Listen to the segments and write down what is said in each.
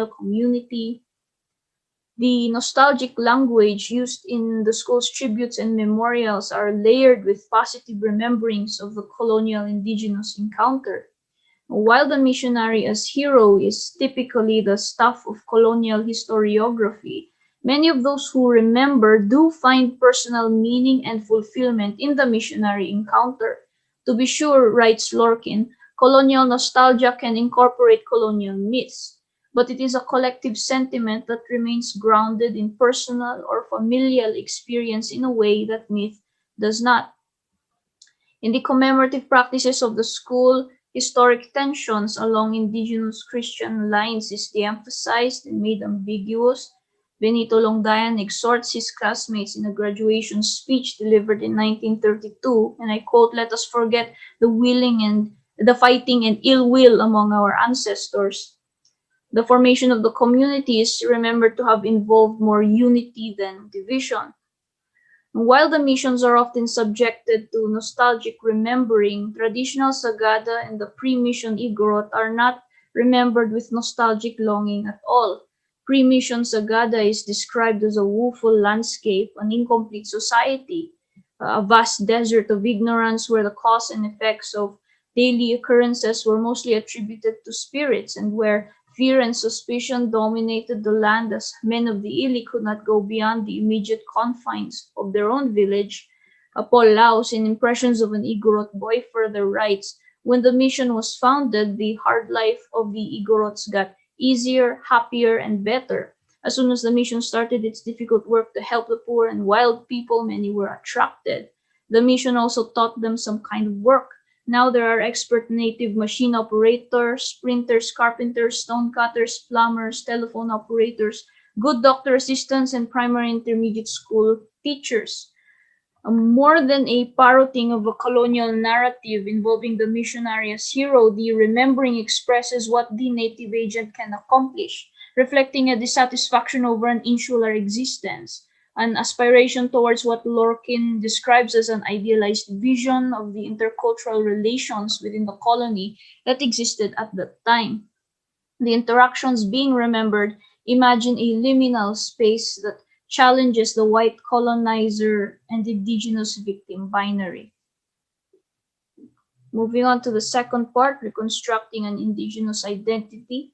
local community. The nostalgic language used in the school's tributes and memorials are layered with positive rememberings of the colonial indigenous encounter. While the missionary as hero is typically the stuff of colonial historiography, many of those who remember do find personal meaning and fulfillment in the missionary encounter. To be sure, writes Lorkin, colonial nostalgia can incorporate colonial myths, but it is a collective sentiment that remains grounded in personal or familial experience in a way that myth does not. In the commemorative practices of the school, historic tensions along indigenous Christian lines is de-emphasized and made ambiguous. Benito Longdayan exhorts his classmates in a graduation speech delivered in 1932, and I quote, "Let us forget the fighting and ill will among our ancestors. The formation of the community is remembered to have involved more unity than division." While the missions are often subjected to nostalgic remembering, traditional Sagada and the pre-mission Igorot are not remembered with nostalgic longing at all. Pre-mission Sagada is described as a woeful landscape, an incomplete society, a vast desert of ignorance where the cause and effects of daily occurrences were mostly attributed to spirits, and where fear and suspicion dominated the land as men of the Ili could not go beyond the immediate confines of their own village. Paul Laos, in Impressions of an Igorot Boy, further writes, "When the mission was founded, the hard life of the Igorots got easier, happier, and better. As soon as the mission started its difficult work to help the poor and wild people, many were attracted. The mission also taught them some kind of work. Now there are expert native machine operators, printers, carpenters, stone cutters, plumbers, telephone operators, good doctor assistants, and primary intermediate school teachers." More than a parroting of a colonial narrative involving the missionary as hero, the remembering expresses what the native agent can accomplish, reflecting a dissatisfaction over an insular existence, an aspiration towards what Lorkin describes as an idealized vision of the intercultural relations within the colony that existed at that time. The interactions being remembered imagine a liminal space that challenges the white colonizer and indigenous victim binary. Moving on to the second part, reconstructing an indigenous identity.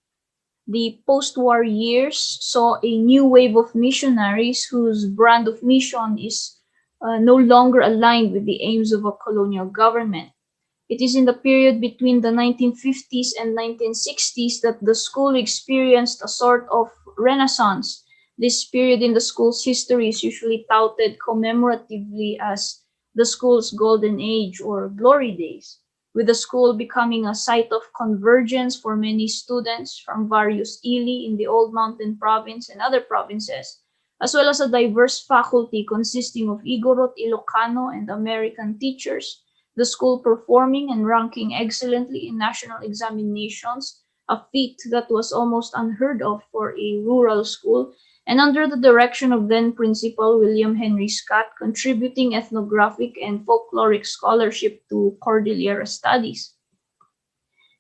The post-war years saw a new wave of missionaries whose brand of mission is no longer aligned with the aims of a colonial government. It is in the period between the 1950s and 1960s that the school experienced a sort of renaissance. This period in the school's history is usually touted commemoratively as the school's golden age or glory days, with the school becoming a site of convergence for many students from various ili in the Old Mountain Province and other provinces, as well as a diverse faculty consisting of Igorot, Ilocano, and American teachers, the school performing and ranking excellently in national examinations, a feat that was almost unheard of for a rural school, and under the direction of then Principal William Henry Scott, contributing ethnographic and folkloric scholarship to Cordillera studies.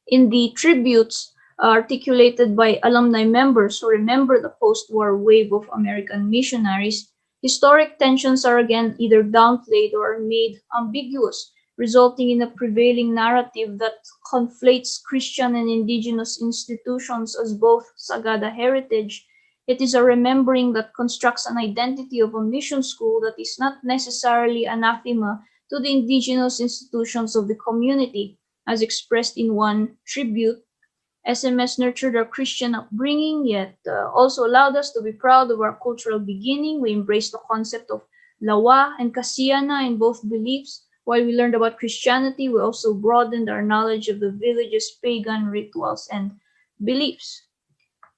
In the tributes articulated by alumni members who remember the post-war wave of American missionaries, historic tensions are again either downplayed or made ambiguous, resulting in a prevailing narrative that conflates Christian and indigenous institutions as both Sagada heritage. It is a remembering that constructs an identity of a mission school that is not necessarily anathema to the indigenous institutions of the community. As expressed in one tribute, SMS nurtured our Christian upbringing, yet also allowed us to be proud of our cultural beginning. We embraced the concept of Lawa and Kasiyana in both beliefs. While we learned about Christianity, we also broadened our knowledge of the village's pagan rituals and beliefs.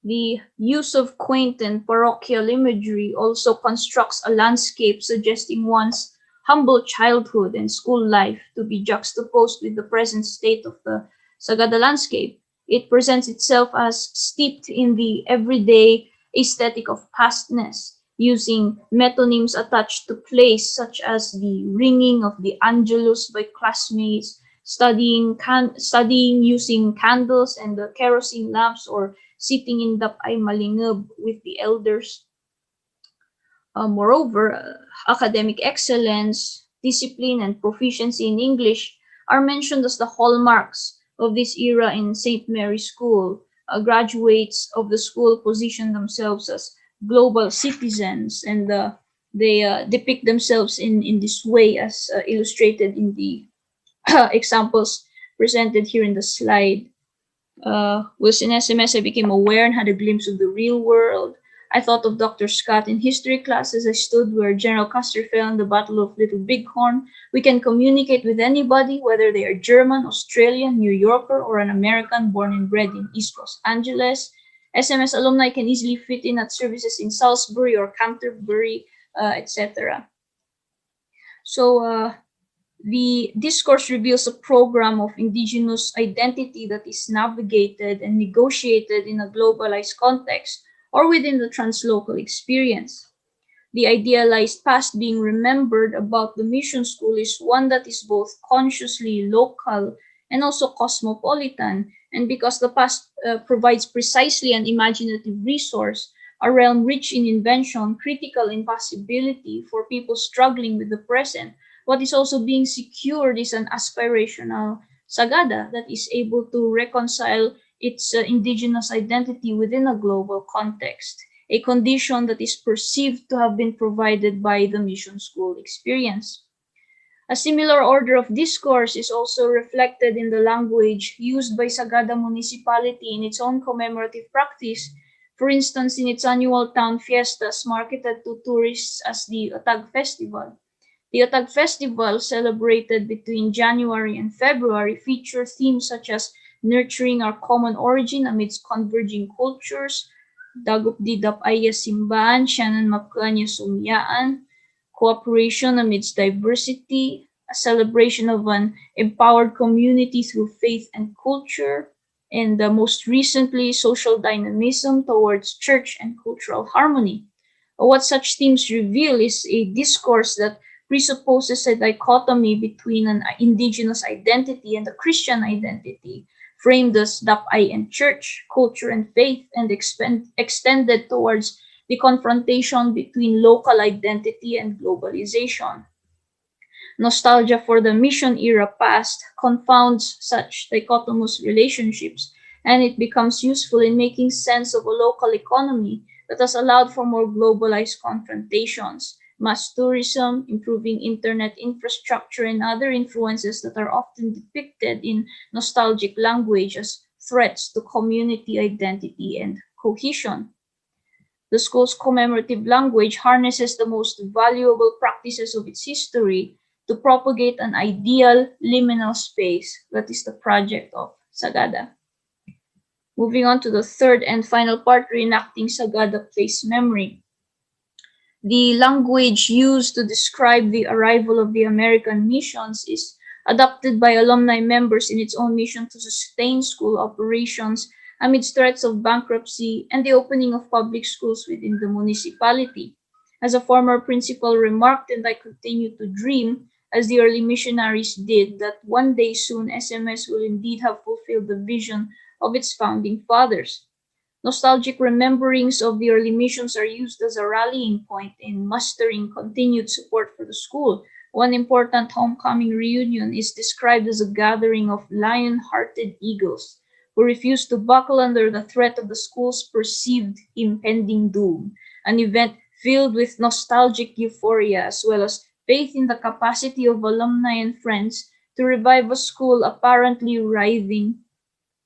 The use of quaint and parochial imagery also constructs a landscape suggesting one's humble childhood and school life to be juxtaposed with the present state of the Sagada landscape. It presents itself as steeped in the everyday aesthetic of pastness, using metonyms attached to place such as the ringing of the Angelus by classmates, studying using candles and the kerosene lamps, or sitting in Dapay Malingab with the elders. Moreover, academic excellence, discipline, and proficiency in English are mentioned as the hallmarks of this era in St. Mary's School. Graduates of the school position themselves as global citizens, and they depict themselves in this way as illustrated in the examples presented here in the slide. Was in SMS, I became aware and had a glimpse of the real world. I thought of Dr. Scott in history class as I stood where General Custer fell in the Battle of Little Bighorn. We can communicate with anybody, whether they are German, Australian, New Yorker, or an American born and bred in East Los Angeles. SMS alumni can easily fit in at services in Salisbury or Canterbury, etc. So, the discourse reveals a program of indigenous identity that is navigated and negotiated in a globalized context or within the translocal experience. The idealized past being remembered about the mission school is one that is both consciously local and also cosmopolitan, and because the past provides precisely an imaginative resource, a realm rich in invention, critical in possibility for people struggling with the present, what is also being secured is an aspirational Sagada that is able to reconcile its indigenous identity within a global context, a condition that is perceived to have been provided by the mission school experience. A similar order of discourse is also reflected in the language used by Sagada municipality in its own commemorative practice. For instance, in its annual town fiestas marketed to tourists as the Otag Festival. The Otag Festival, celebrated between January and February, feature themes such as nurturing our common origin amidst converging cultures, Dagup di Dapaya Simbahan, Siyanan Mapkanya Sumyaan, cooperation amidst diversity, a celebration of an empowered community through faith and culture, and most recently, social dynamism towards church and cultural harmony. What such themes reveal is a discourse that presupposes a dichotomy between an indigenous identity and a Christian identity, framed as Dapay and church, culture and faith, and extended towards the confrontation between local identity and globalization. Nostalgia for the mission era past confounds such dichotomous relationships, and it becomes useful in making sense of a local economy that has allowed for more globalized confrontations, mass tourism, improving internet infrastructure, and other influences that are often depicted in nostalgic language as threats to community identity and cohesion. The school's commemorative language harnesses the most valuable practices of its history to propagate an ideal liminal space that is the project of Sagada. Moving on to the third and final part, reenacting Sagada place memory. The language used to describe the arrival of the American missions is adopted by alumni members in its own mission to sustain school operations amidst threats of bankruptcy and the opening of public schools within the municipality. As a former principal remarked, and I continue to dream, as the early missionaries did, that one day soon SMS will indeed have fulfilled the vision of its founding fathers. Nostalgic rememberings of the early missions are used as a rallying point in mustering continued support for the school. One important homecoming reunion is described as a gathering of lion-hearted eagles who refused to buckle under the threat of the school's perceived impending doom, an event filled with nostalgic euphoria as well as faith in the capacity of alumni and friends to revive a school apparently writhing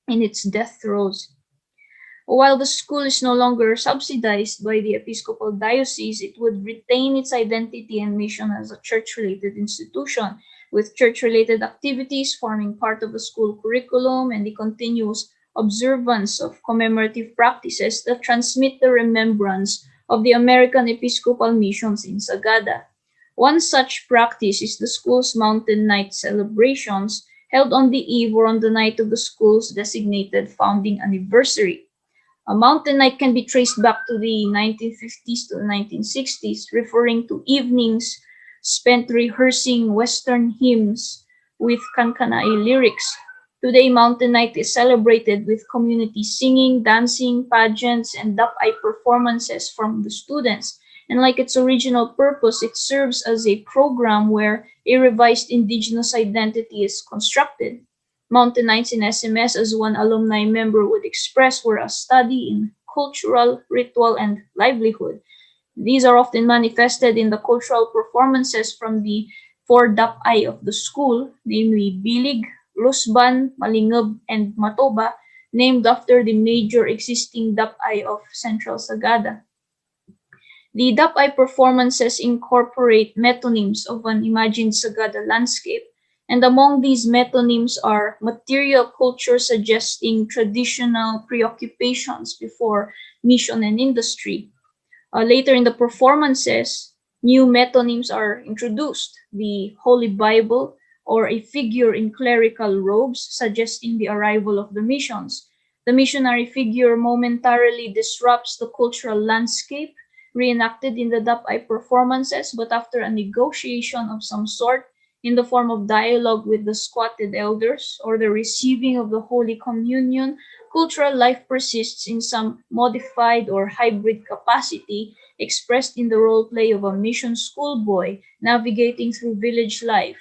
in its death throes. While the school is no longer subsidized by the Episcopal Diocese, it would retain its identity and mission as a church-related institution, with church-related activities forming part of the school curriculum and the continuous observance of commemorative practices that transmit the remembrance of the American Episcopal missions in Sagada. One such practice is the school's Mountain Night celebrations, held on the eve or on the night of the school's designated founding anniversary. A Mountain Night can be traced back to the 1950s to the 1960s, referring to evenings spent rehearsing Western hymns with Kankanai lyrics. Today, Mountain Night is celebrated with community singing, dancing, pageants, and dap-ay performances from the students. And like its original purpose, it serves as a program where a revised Indigenous identity is constructed. Mountain Nights in SMS, as one alumni member would express, were a study in cultural, ritual, and livelihood. These are often manifested in the cultural performances from the four dap-ay of the school, namely Bilig, Lusban, Malingab, and Matoba, named after the major existing dap-ay of Central Sagada. The dap-ay performances incorporate metonyms of an imagined Sagada landscape, and among these metonyms are material culture suggesting traditional preoccupations before mission and industry. Later in the performances, new metonyms are introduced. The Holy Bible, or a figure in clerical robes, suggesting the arrival of the missions. The missionary figure momentarily disrupts the cultural landscape reenacted in the dap-ay performances, but after a negotiation of some sort, in the form of dialogue with the squatted elders or the receiving of the Holy Communion, cultural life persists in some modified or hybrid capacity, expressed in the role play of a mission schoolboy navigating through village life,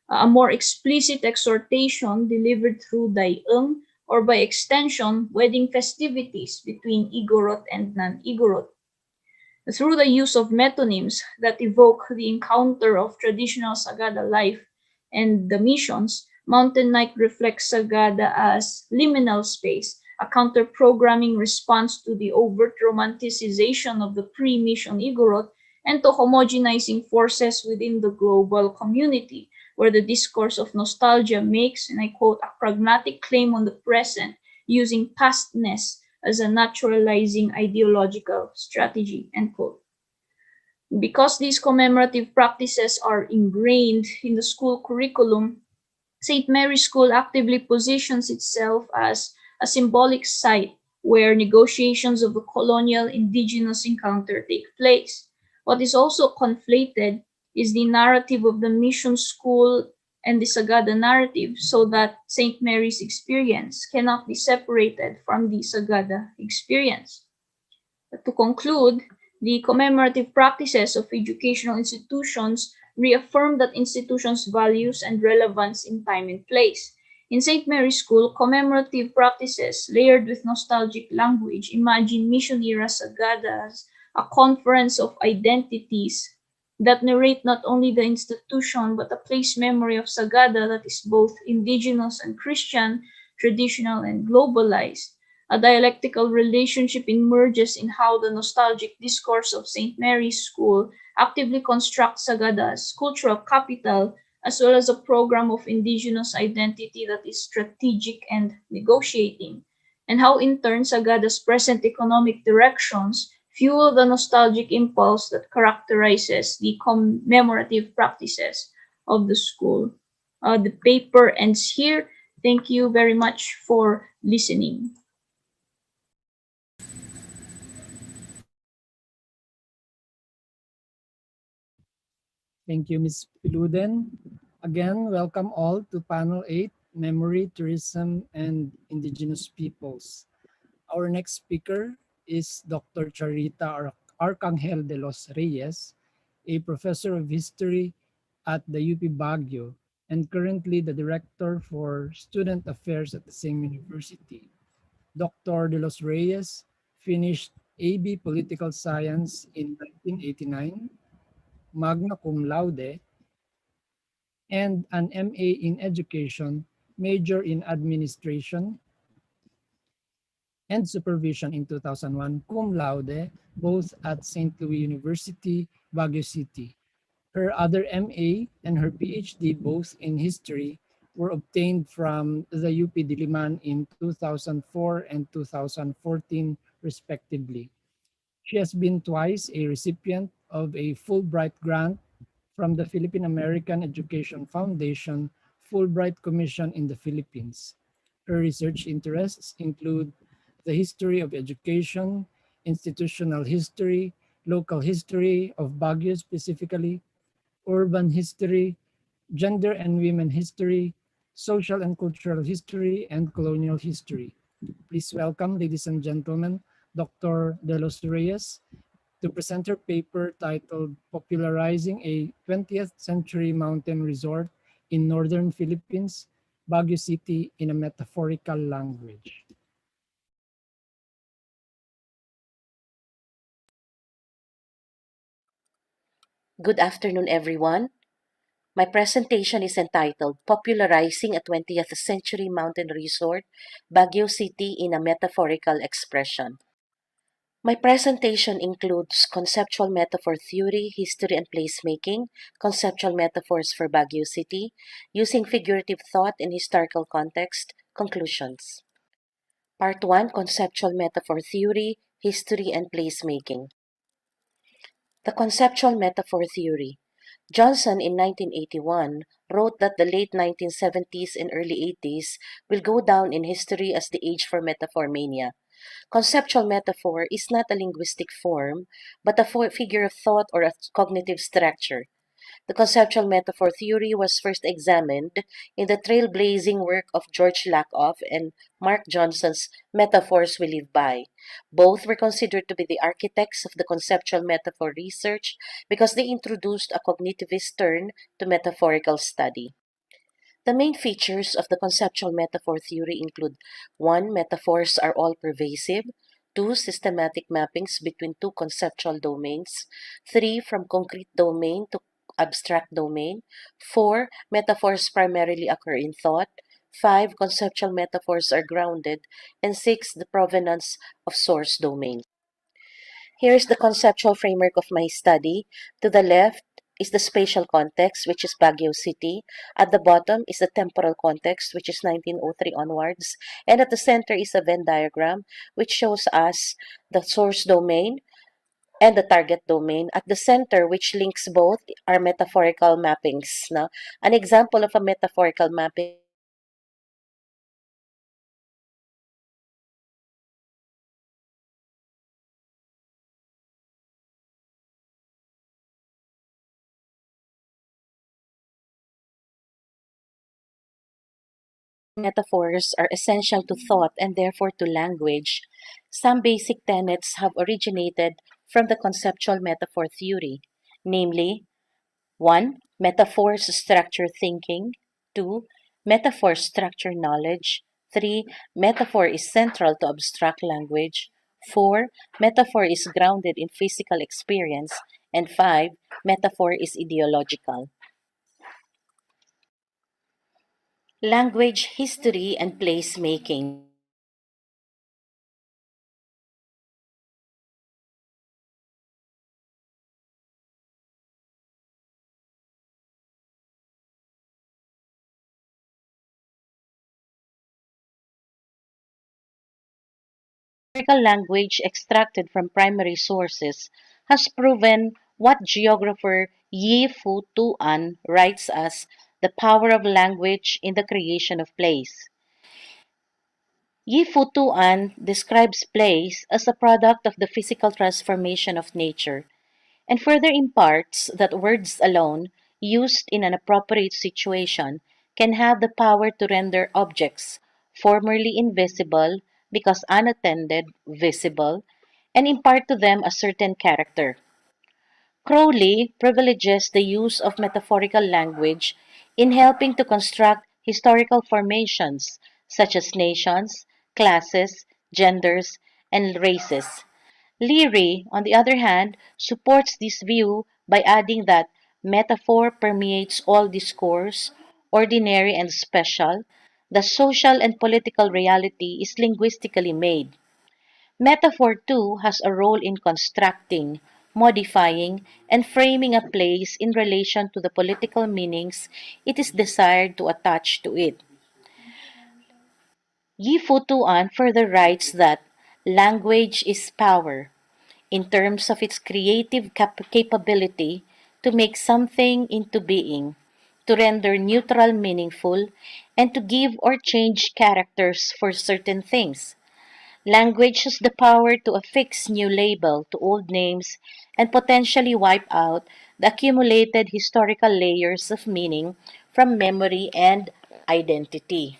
a more explicit exhortation delivered through Dayeng, or by extension, wedding festivities between Igorot and non-Igorot. Through the use of metonyms that evoke the encounter of traditional Sagada life and the missions, Mountain Night reflects Sagada as liminal space, a counter-programming response to the overt romanticization of the pre-mission Igorot and to homogenizing forces within the global community, where the discourse of nostalgia makes, and I quote, a pragmatic claim on the present, using pastness as a naturalizing ideological strategy, end quote. Because these commemorative practices are ingrained in the school curriculum, St. Mary's School actively positions itself as a symbolic site where negotiations of the colonial indigenous encounter take place. What is also conflated is the narrative of the mission school and the Sagada narrative, so that St. Mary's experience cannot be separated from the Sagada experience. To conclude, the commemorative practices of educational institutions reaffirm that institutions' values and relevance in time and place. In St. Mary's School, commemorative practices layered with nostalgic language imagine Mission Era Sagada as a conference of identities that narrate not only the institution but a place memory of Sagada that is both indigenous and Christian, traditional and globalized. A dialectical relationship emerges in how the nostalgic discourse of St. Mary's School actively constructs Sagada as cultural capital, as well as a program of indigenous identity that is strategic and negotiating, and how in turn Sagada's present economic directions fuel the nostalgic impulse that characterizes the commemorative practices of the school. The paper ends here. Thank you very much for listening. Thank you, Ms. Piluden. Again, welcome all to Panel 8, Memory, Tourism, and Indigenous Peoples. Our next speaker is Dr. Charita Arcangel de los Reyes, a professor of history at the UP Baguio and currently the director for student affairs at the same university. Dr. de los Reyes finished AB Political Science in 1989, magna cum laude, and an MA in Education, major in Administration and Supervision in 2001, cum laude, both at St. Louis University, Baguio City. Her other MA and her PhD, both in history, were obtained from the UP Diliman in 2004 and 2014, respectively. She has been twice a recipient of a Fulbright grant from the Philippine American Education Foundation Fulbright Commission in the Philippines. Her research interests include the history of education, institutional history, local history of Baguio specifically, urban history, gender and women history, social and cultural history, and colonial history. Please welcome, ladies and gentlemen, Dr. De Los Reyes to present her paper titled Popularizing a 20th Century Mountain Resort in Northern Philippines, Baguio City in a Metaphorical Language. Good afternoon, everyone. My presentation is entitled Popularizing a 20th Century Mountain Resort, Baguio City in a Metaphorical Expression. My presentation includes conceptual metaphor theory, history and placemaking, conceptual metaphors for Baguio City, using figurative thought in historical context, conclusions. Part 1, conceptual metaphor theory, history and placemaking. The conceptual metaphor theory. Johnson in 1981 wrote that the late 1970s and early 80s will go down in history as the age for metaphor mania. Conceptual metaphor is not a linguistic form, but a figure of thought or a cognitive structure. The conceptual metaphor theory was first examined in the trailblazing work of George Lakoff and Mark Johnson's Metaphors We Live By. Both were considered to be the architects of the conceptual metaphor research because they introduced a cognitivist turn to metaphorical study. The main features of the conceptual metaphor theory include 1. Metaphors are all-pervasive. 2. Systematic mappings between two conceptual domains. 3. From concrete domain to abstract domain. 4. Metaphors primarily occur in thought. 5. Conceptual metaphors are grounded. And 6. The provenance of source domain. Here is the conceptual framework of my study. To the left is the spatial context, which is Baguio City. At the bottom is the temporal context, which is 1903 onwards. And at the center is a Venn diagram, which shows us the source domain and the target domain. At the center, which links both, are metaphorical mappings. Now, an example of a metaphorical mapping metaphors are essential to thought and therefore to language. Some basic tenets have originated from the conceptual metaphor theory, namely 1. Metaphors structure thinking. 2. Metaphors structure knowledge. 3. Metaphor is central to abstract language. 4. Metaphor is grounded in physical experience. And 5. Metaphor is ideological. Language, history, and placemaking. Historical language extracted from primary sources has proven what geographer Yi Fu Tuan writes as the power of language in the creation of place. Yi Fu Tuan describes place as a product of the physical transformation of nature, and further imparts that words alone, used in an appropriate situation, can have the power to render objects formerly invisible because unattended visible, and impart to them a certain character. Crowley privileges the use of metaphorical language in helping to construct historical formations such as nations, classes, genders, and races. Leary, on the other hand, supports this view by adding that metaphor permeates all discourse, ordinary and special. The social and political reality is linguistically made. Metaphor, too, has a role in constructing, modifying, and framing a place in relation to the political meanings it is desired to attach to it. Yi Fu Tuan further writes that language is power in terms of its creative capability to make something into being, to render neutral meaningful, and to give or change characters for certain things. Language has the power to affix new label to old names and potentially wipe out the accumulated historical layers of meaning from memory and identity.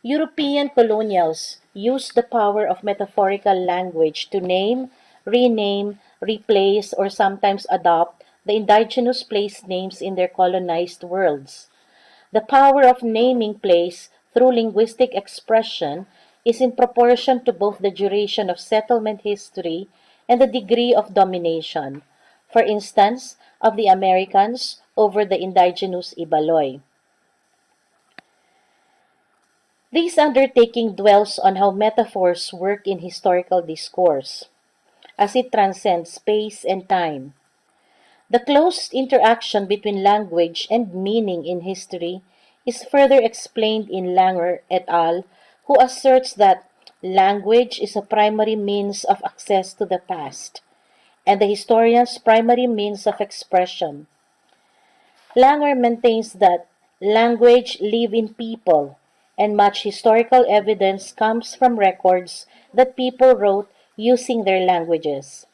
European colonials used the power of metaphorical language to name, rename, replace, or sometimes adopt the indigenous place names in their colonized worlds. The power of naming place through linguistic expression is in proportion to both the duration of settlement history and the degree of domination, for instance, of the Americans over the indigenous Ibaloy. This undertaking dwells on how metaphors work in historical discourse, as it transcends space and time. The close interaction between language and meaning in history is further explained in Langer et al., who asserts that language is a primary means of access to the past, and the historian's primary means of expression. Langer maintains that language lives in people, and much historical evidence comes from records that people wrote using their languages.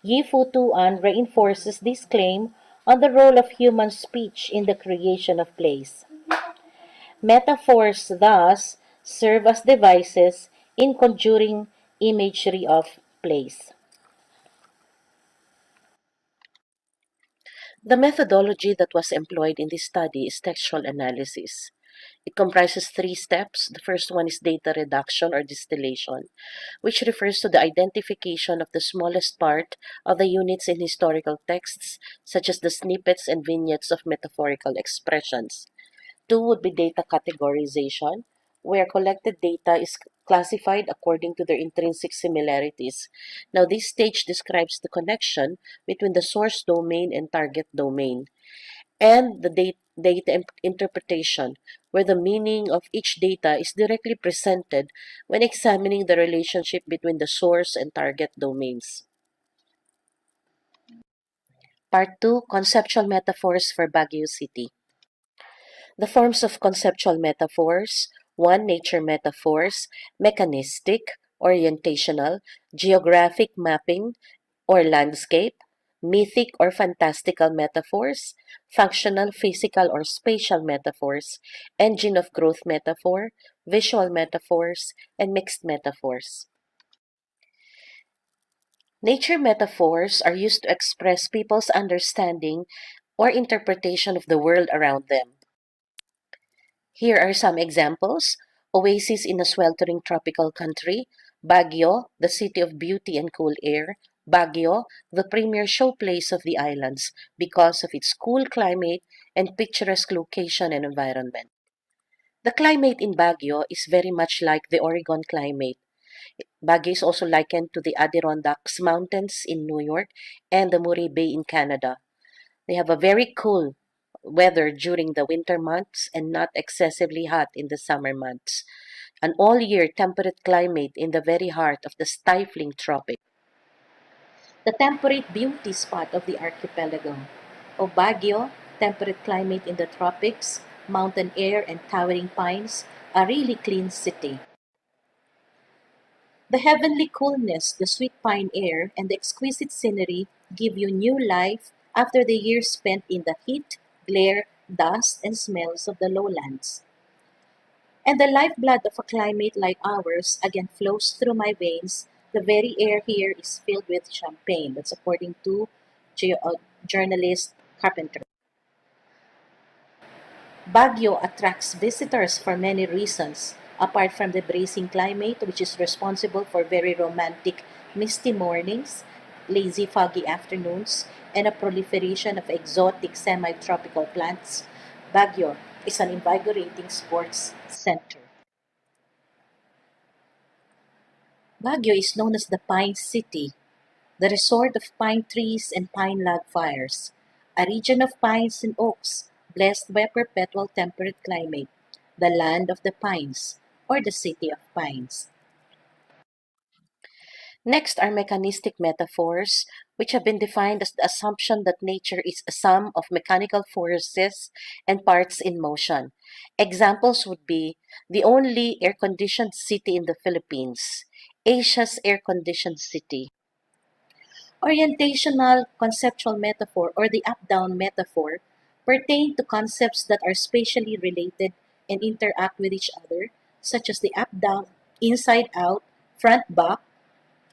Yi-Fu Tuan reinforces this claim on the role of human speech in the creation of place. Metaphors thus serve as devices in conjuring imagery of place. The methodology that was employed in this study is textual analysis. It comprises three steps. The first one is data reduction or distillation, which refers to the identification of the smallest part of the units in historical texts, such as the snippets and vignettes of metaphorical expressions. Two would be data categorization, where collected data is classified according to their intrinsic similarities. Now, this stage describes the connection between the source domain and target domain, and the data interpretation, where the meaning of each data is directly presented when examining the relationship between the source and target domains. Part 2, Conceptual Metaphors for Baguio City. The forms of conceptual metaphors: 1. Nature metaphors, mechanistic, orientational, geographic mapping or landscape, mythic or fantastical metaphors, functional, physical or spatial metaphors, engine of growth metaphor, visual metaphors, and mixed metaphors. Nature metaphors are used to express people's understanding or interpretation of the world around them. Here are some examples: oasis in a sweltering tropical country, Baguio, the city of beauty and cool air, Baguio, the premier showplace of the islands because of its cool climate and picturesque location and environment. The climate in Baguio is very much like the Oregon climate. Baguio is also likened to the Adirondacks Mountains in New York and the Murray Bay in Canada. They have a very cool weather during the winter months and not excessively hot in the summer months. An all-year temperate climate in the very heart of the stifling tropic. The temperate beauty spot of the archipelago. Of Baguio, temperate climate in the tropics, mountain air and towering pines, a really clean city. The heavenly coolness, the sweet pine air, and the exquisite scenery give you new life after the years spent in the heat, glare, dust, and smells of the lowlands. And the lifeblood of a climate like ours again flows through my veins. The very air here is filled with champagne. That's according to journalist Carpenter. Baguio attracts visitors for many reasons, apart from the bracing climate, which is responsible for very romantic, misty mornings, lazy, foggy afternoons, and a proliferation of exotic semi-tropical plants. Baguio is an invigorating sports center. Baguio is known as the Pine City, the resort of pine trees and pine log fires, a region of pines and oaks, blessed by a perpetual temperate climate, the land of the pines, or the city of pines. Next are mechanistic metaphors, which have been defined as the assumption that nature is a sum of mechanical forces and parts in motion. Examples would be the only air-conditioned city in the Philippines, Asia's air-conditioned city. Orientational conceptual metaphor or the up-down metaphor pertain to concepts that are spatially related and interact with each other, such as the up-down, inside-out, front-back,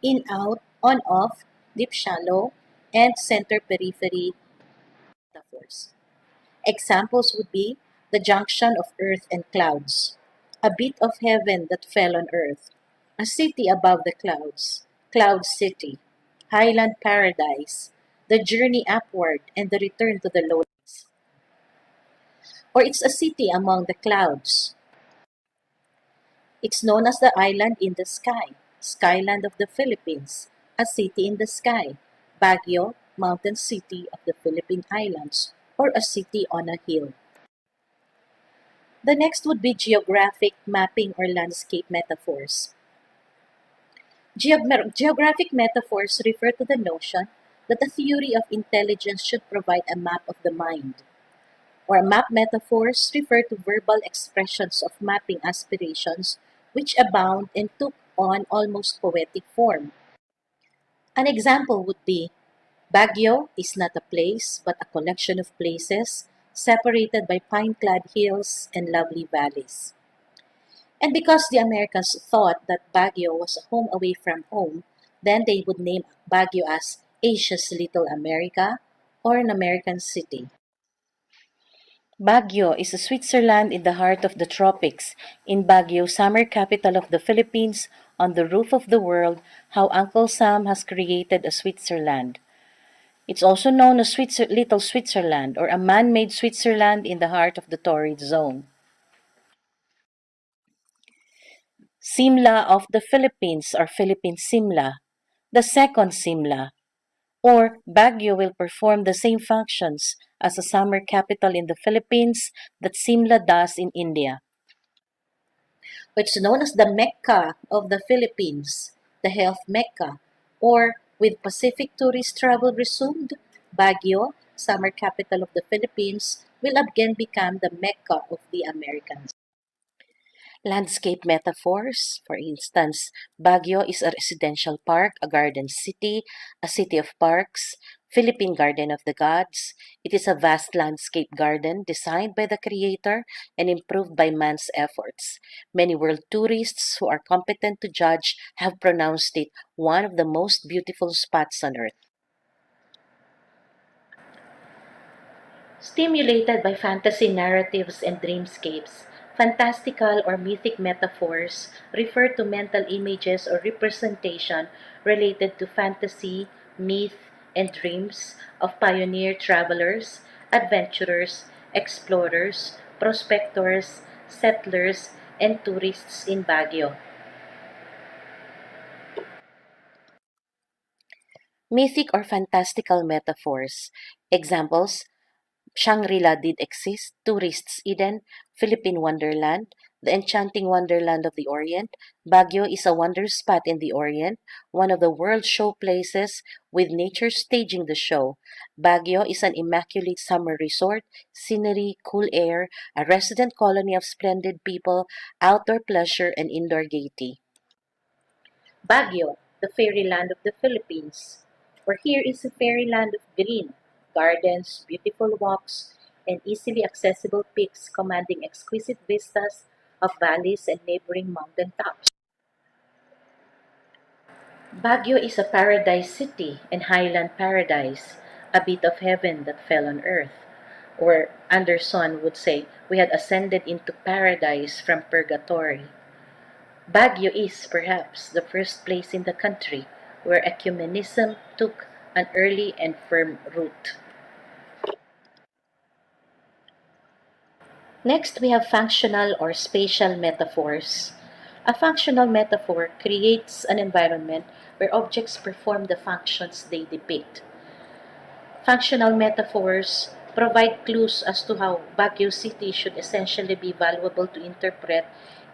in-out, on-off, deep-shallow, and center-periphery metaphors. Examples would be the junction of earth and clouds, a bit of heaven that fell on earth, a city above the clouds, cloud city, highland paradise, the journey upward and the return to the lowlands. Or it's a city among the clouds. It's known as the island in the sky, skyland of the Philippines, a city in the sky, Baguio, mountain city of the Philippine Islands, or a city on a hill. The next would be geographic mapping or landscape metaphors. Geographic metaphors refer to the notion that the theory of intelligence should provide a map of the mind, or map metaphors refer to verbal expressions of mapping aspirations which abound and took on almost poetic form. An example would be Baguio is not a place but a collection of places separated by pine-clad hills and lovely valleys. And because the Americans thought that Baguio was a home away from home, then they would name Baguio as Asia's Little America or an American city. Baguio is a Switzerland in the heart of the tropics. In Baguio, summer capital of the Philippines, on the roof of the world, how Uncle Sam has created a Switzerland. It's also known as Little Switzerland or a man-made Switzerland in the heart of the torrid zone. Simla of the Philippines or Philippine Simla, the second Simla, or Baguio will perform the same functions as a summer capital in the Philippines that Simla does in India. It's known as the Mecca of the Philippines, the health Mecca, or with Pacific tourist travel resumed, Baguio, summer capital of the Philippines, will again become the Mecca of the Americans. Landscape metaphors, for instance, Baguio is a residential park, a garden city, a city of parks, Philippine Garden of the Gods. It is a vast landscape garden designed by the creator and improved by man's efforts. Many world tourists who are competent to judge have pronounced it one of the most beautiful spots on earth. Stimulated by fantasy narratives and dreamscapes, fantastical or mythic metaphors refer to mental images or representation related to fantasy, myth, and dreams of pioneer travelers, adventurers, explorers, prospectors, settlers, and tourists in Baguio. Mythic or fantastical metaphors. Examples: Shangri-La did exist, tourists Eden, Philippine Wonderland, the enchanting wonderland of the Orient. Baguio is a wonder spot in the Orient, one of the world's show places with nature staging the show. Baguio is an immaculate summer resort, scenery, cool air, a resident colony of splendid people, outdoor pleasure, and indoor gaiety. Baguio, the fairyland of the Philippines. For here is a fairyland of green, gardens, beautiful walks, and easily accessible peaks commanding exquisite vistas of valleys and neighboring mountain tops. Baguio is a paradise city and highland paradise, a bit of heaven that fell on earth. Or Anderson would say, we had ascended into paradise from purgatory. Baguio is, perhaps, the first place in the country where ecumenism took an early and firm root. Next, we have functional or spatial metaphors. A functional metaphor creates an environment where objects perform the functions they depict. Functional metaphors provide clues as to how Baguio City should essentially be valuable to interpret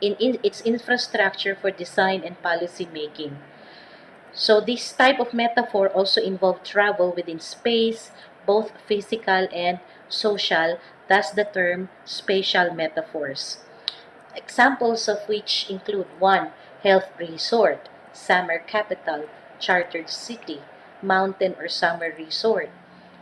in its infrastructure for design and policy making. So this type of metaphor also involved travel within space, both physical and social, thus the term spatial metaphors. Examples of which include 1. Health resort, summer capital, chartered city, mountain or summer resort,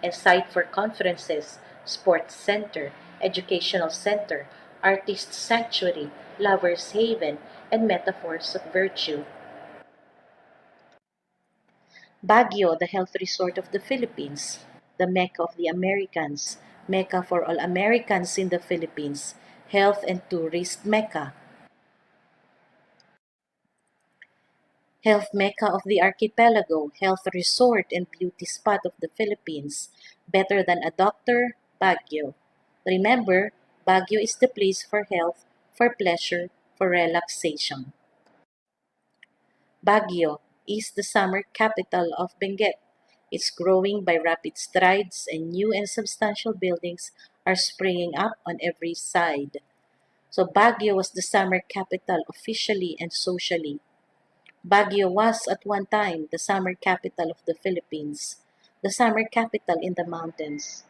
and site for conferences, sports center, educational center, artist's sanctuary, lover's haven, and metaphors of virtue. Baguio, the health resort of the Philippines, the Mecca of the Americans, Mecca for all Americans in the Philippines, health and tourist Mecca, health Mecca of the archipelago, health resort and beauty spot of the Philippines, better than a doctor, Baguio. Remember, Baguio is the place for health, for pleasure, for relaxation. Baguio is the summer capital of Benguet. It's growing by rapid strides and new and substantial buildings are springing up on every side. So Baguio was the summer capital officially and socially. Baguio was at one time the summer capital of the Philippines, the summer capital in the mountains.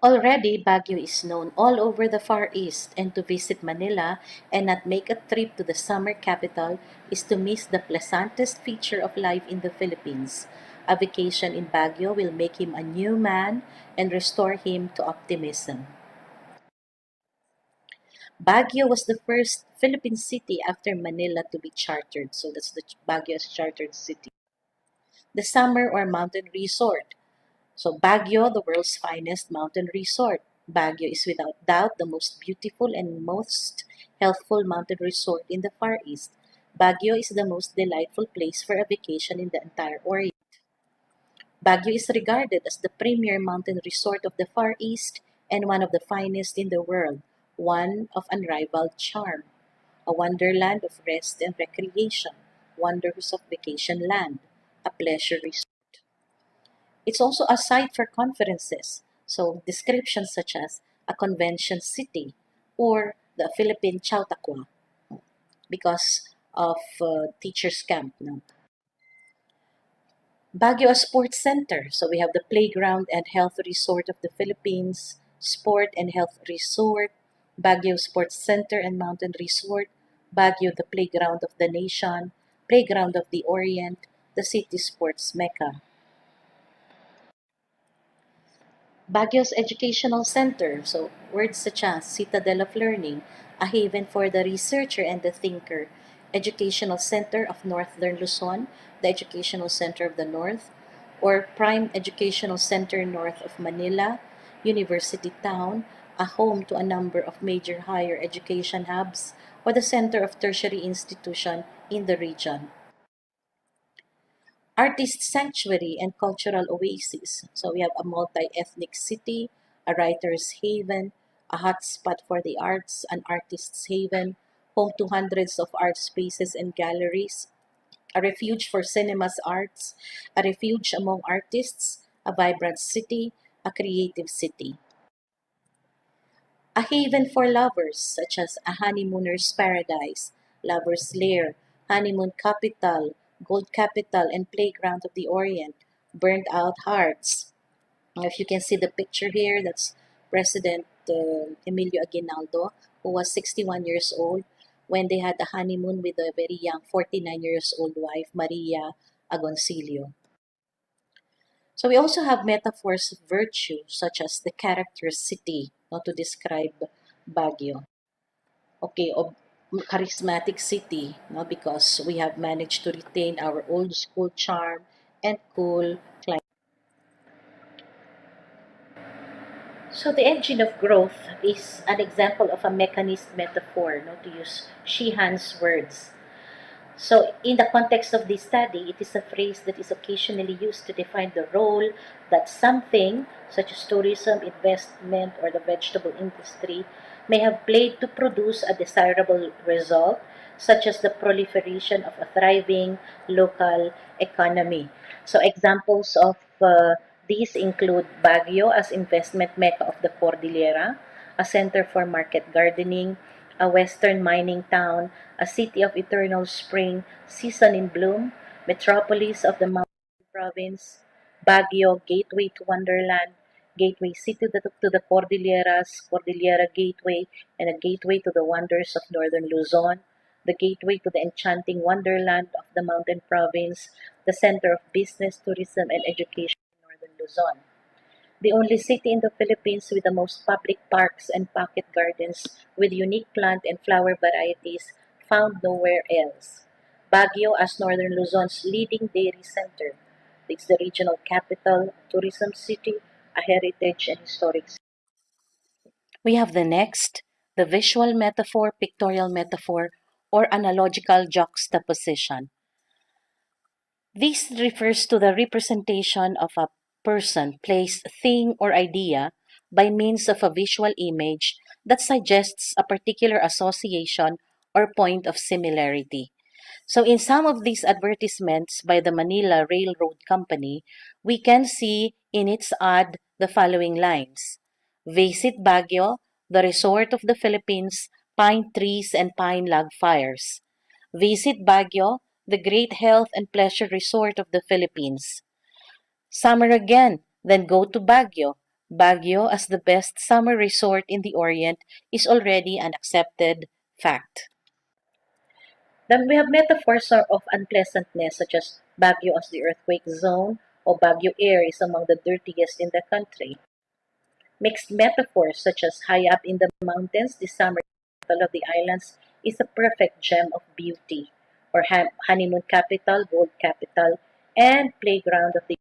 Already, Baguio is known all over the Far East, and to visit Manila and not make a trip to the summer capital is to miss the pleasantest feature of life in the Philippines. A vacation in Baguio will make him a new man and restore him to optimism. Baguio was the first Philippine city after Manila to be chartered, so that's the Baguio's chartered city. The summer or mountain resort. So Baguio, the world's finest mountain resort. Baguio is without doubt the most beautiful and most healthful mountain resort in the Far East. Baguio is the most delightful place for a vacation in the entire Orient. Baguio is regarded as the premier mountain resort of the Far East and one of the finest in the world, one of unrivaled charm, a wonderland of rest and recreation, wonders of vacation land, a pleasure resort. It's also a site for conferences, so descriptions such as a convention city or the Philippine Chautauqua because of teachers' camp. No? Baguio Sports Center, so we have the playground and health resort of the Philippines, sport and health resort, Baguio Sports Center and mountain resort, Baguio the playground of the nation, playground of the Orient, the city sports mecca. Baguio's Educational Center, so words such as Citadel of Learning, a haven for the researcher and the thinker, Educational Center of Northern Luzon, the Educational Center of the North, or Prime Educational Center north of Manila, University Town, a home to a number of major higher education hubs, or the center of tertiary institution in the region. Artist sanctuary and cultural oasis. So we have a multi-ethnic city, a writer's haven, a hotspot for the arts, an artist's haven, home to hundreds of art spaces and galleries, a refuge for cinema's arts, a refuge among artists, a vibrant city, a creative city. A haven for lovers, such as a honeymooner's paradise, lover's lair, honeymoon capital, gold capital, and playground of the Orient, burnt out hearts. Now, if you can see the picture here, that's President Emilio Aguinaldo, who was 61 years old when they had a honeymoon with a very young 49 years old wife, Maria Agoncillo. So we also have metaphors of virtue, such as the character city, to describe Baguio. Okay, charismatic city, because we have managed to retain our old school charm and cool climate. So the engine of growth is an example of a mechanist metaphor, to use Sheehan's words. So, in the context of this study, it is a phrase that is occasionally used to define the role that something, such as tourism, investment, or the vegetable industry, may have played to produce a desirable result, such as the proliferation of a thriving local economy. So, examples of these include Baguio as investment mecca of the Cordillera, a center for market gardening, a western mining town, a city of eternal spring, season in bloom, metropolis of the mountain province, Baguio, gateway to Wonderland, gateway city to the Cordilleras, Cordillera Gateway, and a gateway to the wonders of northern Luzon, the gateway to the enchanting wonderland of the mountain province, the center of business, tourism, and education in northern Luzon. the only city in the Philippines with the most public parks and pocket gardens with unique plant and flower varieties found nowhere else. Baguio, as Northern Luzon's leading dairy center, it's the regional capital, tourism city, a heritage and historic city. We have the next, the visual metaphor, pictorial metaphor, or analogical juxtaposition. This refers to the representation of a person, place, thing, or idea by means of a visual image that suggests a particular association or point of similarity. So, in some of these advertisements by the Manila Railroad Company, we can see in its ad the following lines: Visit Baguio, the resort of the Philippines, pine trees and pine log fires. Visit Baguio, the great health and pleasure resort of the Philippines. Summer again, then go to Baguio. Baguio as the best summer resort in the Orient is already an accepted fact. Then we have metaphors of unpleasantness such as Baguio as the earthquake zone or Baguio air is among the dirtiest in the country. Mixed metaphors such as high up in the mountains, the summer capital of the islands is a perfect gem of beauty, or honeymoon capital, gold capital, and playground of the.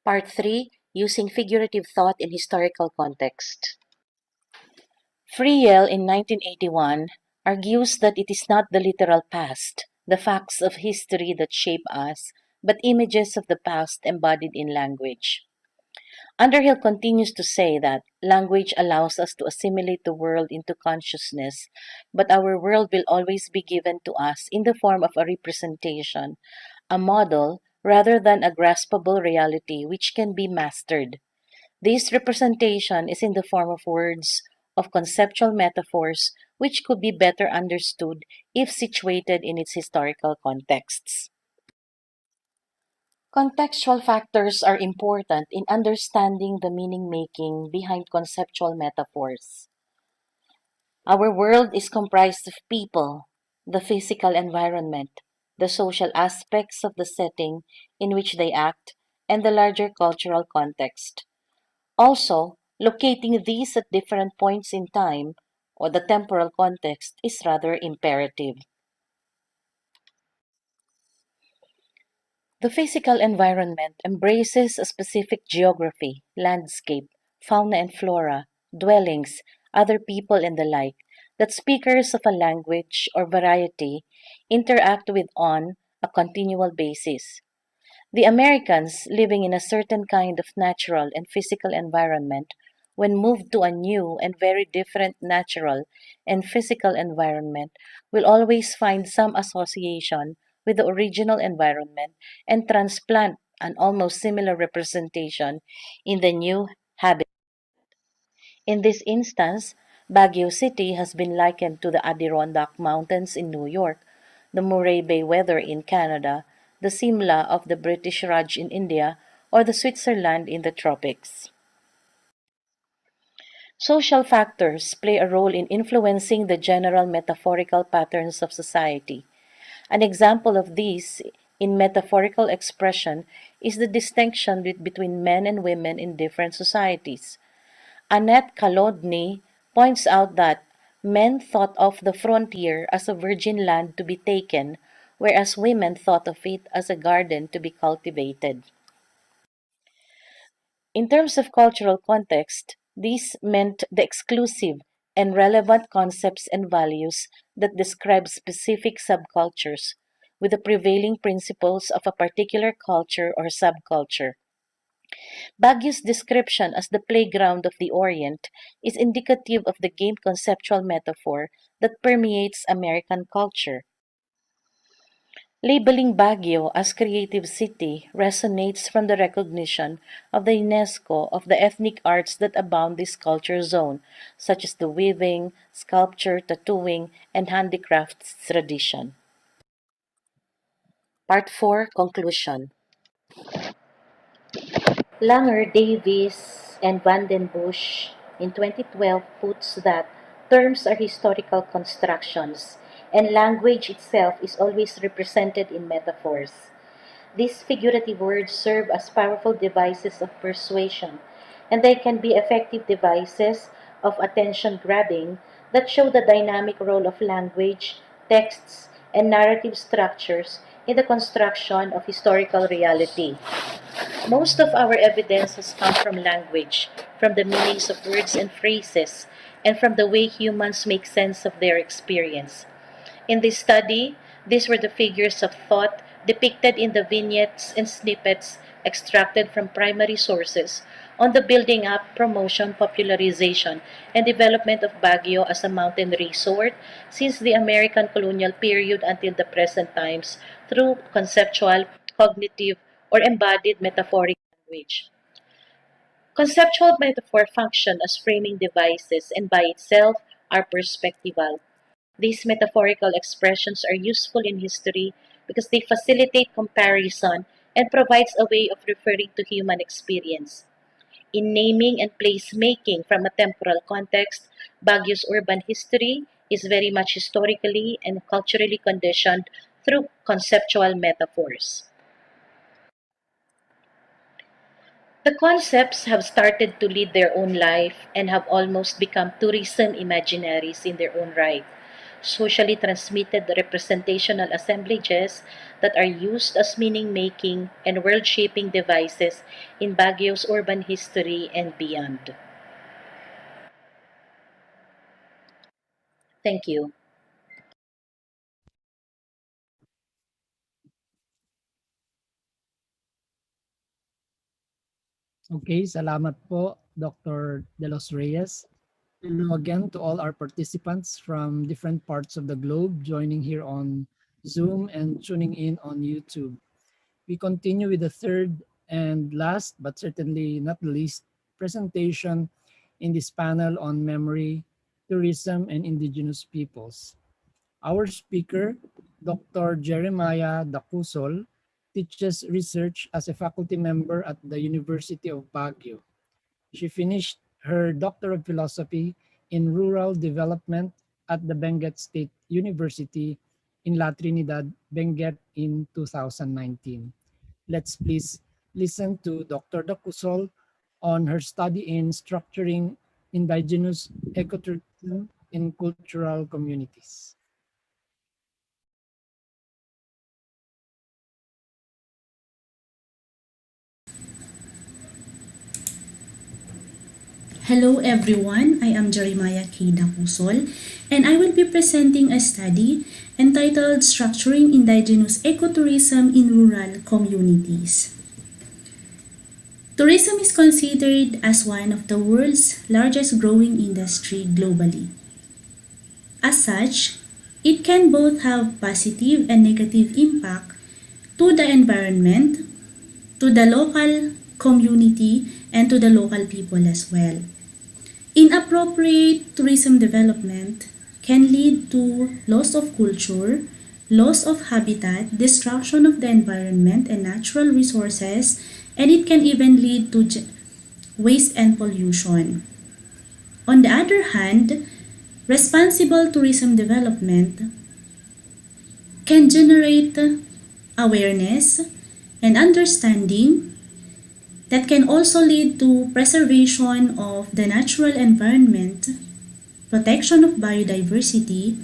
Part 3, using figurative thought in historical context. Friel in 1981 argues that it is not the literal past, the facts of history that shape us, but images of the past embodied in language. Underhill continues to say that language allows us to assimilate the world into consciousness, but our world will always be given to us in the form of a representation, a model, rather than a graspable reality which can be mastered. This representation is in the form of words, of conceptual metaphors, which could be better understood if situated in its historical contexts. Contextual factors are important in understanding the meaning making behind conceptual metaphors. Our world is comprised of people, the physical environment, the social aspects of the setting in which they act, and the larger cultural context. Also, locating these at different points in time or the temporal context is rather imperative. The physical environment embraces a specific geography, landscape, fauna and flora, dwellings, other people, and the like that speakers of a language or variety interact with on a continual basis. The Americans, living in a certain kind of natural and physical environment, when moved to a new and very different natural and physical environment, will always find some association with the original environment and transplant an almost similar representation in the new habitat. In this instance, Baguio City has been likened to the Adirondack Mountains in New York, the Murray Bay weather in Canada, the Simla of the British Raj in India, or the Switzerland in the tropics. Social factors play a role in influencing the general metaphorical patterns of society. An example of these in metaphorical expression is the distinction between men and women in different societies. Annette Kalodny points out that men thought of the frontier as a virgin land to be taken, whereas women thought of it as a garden to be cultivated. In terms of cultural context, this meant the exclusive and relevant concepts and values that describe specific subcultures with the prevailing principles of a particular culture or subculture. Baguio's description as the playground of the Orient is indicative of the game conceptual metaphor that permeates American culture. Labeling Baguio as creative city resonates from the recognition of the UNESCO of the ethnic arts that abound this culture zone, such as the weaving, sculpture, tattooing, and handicrafts tradition. Part 4, Conclusion. Langer, Davis, and Van den Busch in 2012 puts that terms are historical constructions, and language itself is always represented in metaphors. These figurative words serve as powerful devices of persuasion, and they can be effective devices of attention grabbing that show the dynamic role of language, texts, and narrative structures in the construction of historical reality. Most of our evidence has come from language, from the meanings of words and phrases, and from the way humans make sense of their experience. In this study, these were the figures of thought depicted in the vignettes and snippets extracted from primary sources on the building up, promotion, popularization, and development of Baguio as a mountain resort since the American colonial period until the present times through conceptual, cognitive, or embodied metaphoric language. Conceptual metaphor function as framing devices and by itself are perspectival. These metaphorical expressions are useful in history because they facilitate comparison and provides a way of referring to human experience. In naming and placemaking from a temporal context, Baguio's urban history is very much historically and culturally conditioned through conceptual metaphors. The concepts have started to lead their own life and have almost become tourism imaginaries in their own right, socially transmitted representational assemblages that are used as meaning making and world shaping devices in Baguio's urban history and beyond. Thank you. Okay, salamat po, Dr. De Los Reyes. Hello again to all our participants from different parts of the globe joining here on Zoom and tuning in on YouTube. We continue with the third and last, but certainly not the least, presentation in this panel on memory, tourism, and indigenous peoples. Our speaker, Dr. Jeremiah Dacusol, teaches research as a faculty member at the University of Baguio. She finished her Doctor of Philosophy in Rural Development at the Benguet State University in La Trinidad, Benguet in 2019. Let's please listen to Dr. Dacusol on her study in structuring indigenous ecotourism in cultural communities. Hello everyone, I am Jeremiah K. Dacusol and I will be presenting a study entitled Structuring Indigenous Ecotourism in Rural Communities. Tourism is considered as one of the world's largest growing industry globally. As such, it can both have positive and negative impact to the environment, to the local community, and to the local people as well. Inappropriate tourism development can lead to loss of culture, loss of habitat, destruction of the environment and natural resources, and it can even lead to waste and pollution. On the other hand, responsible tourism development can generate awareness and understanding that can also lead to preservation of the natural environment, protection of biodiversity,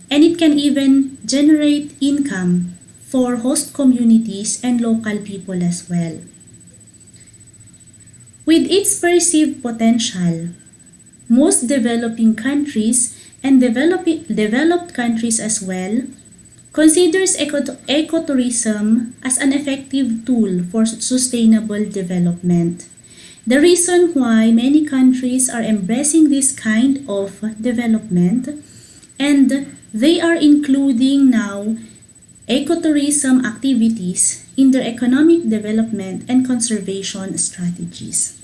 and it can even generate income for host communities and local people as well. With its perceived potential, most developing countries and developed countries as well considers ecotourism as an effective tool for sustainable development. The reason why many countries are embracing this kind of development and they are including now ecotourism activities in their economic development and conservation strategies.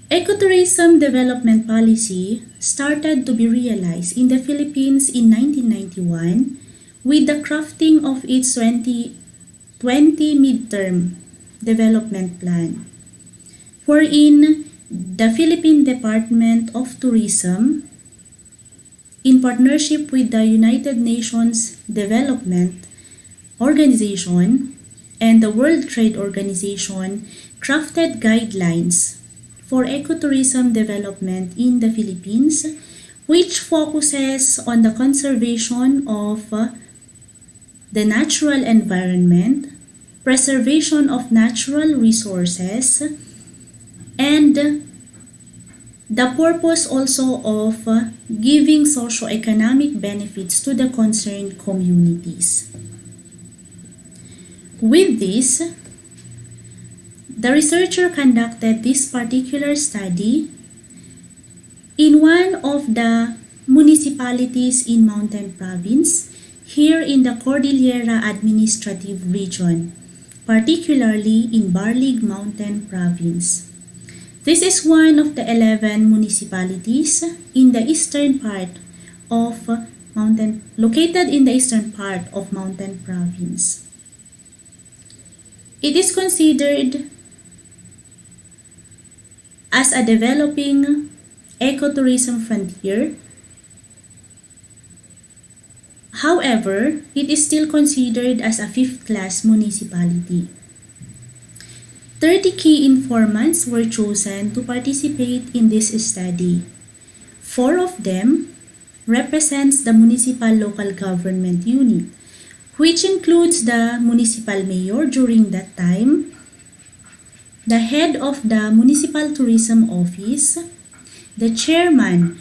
Ecotourism development policy started to be realized in the Philippines in 1991 with the crafting of its 2020 midterm development plan, wherein the Philippine Department of Tourism, in partnership with the United Nations Development Organization, and the World Trade Organization crafted guidelines for ecotourism development in the Philippines, which focuses on the conservation of the natural environment, preservation of natural resources, and the purpose also of giving socio-economic benefits to the concerned communities. With this, the researcher conducted this particular study in one of the municipalities in Mountain Province, here in the Cordillera Administrative Region, particularly in Barlig Mountain Province. This is one of the 11 municipalities in the eastern part of located in the eastern part of Mountain Province. It is considered as a developing ecotourism frontier. However, it is still considered as a fifth-class municipality. 30 key informants were chosen to participate in this study. 4 of them represents the municipal local government unit, which includes the municipal mayor during that time, the head of the municipal tourism office, the chairman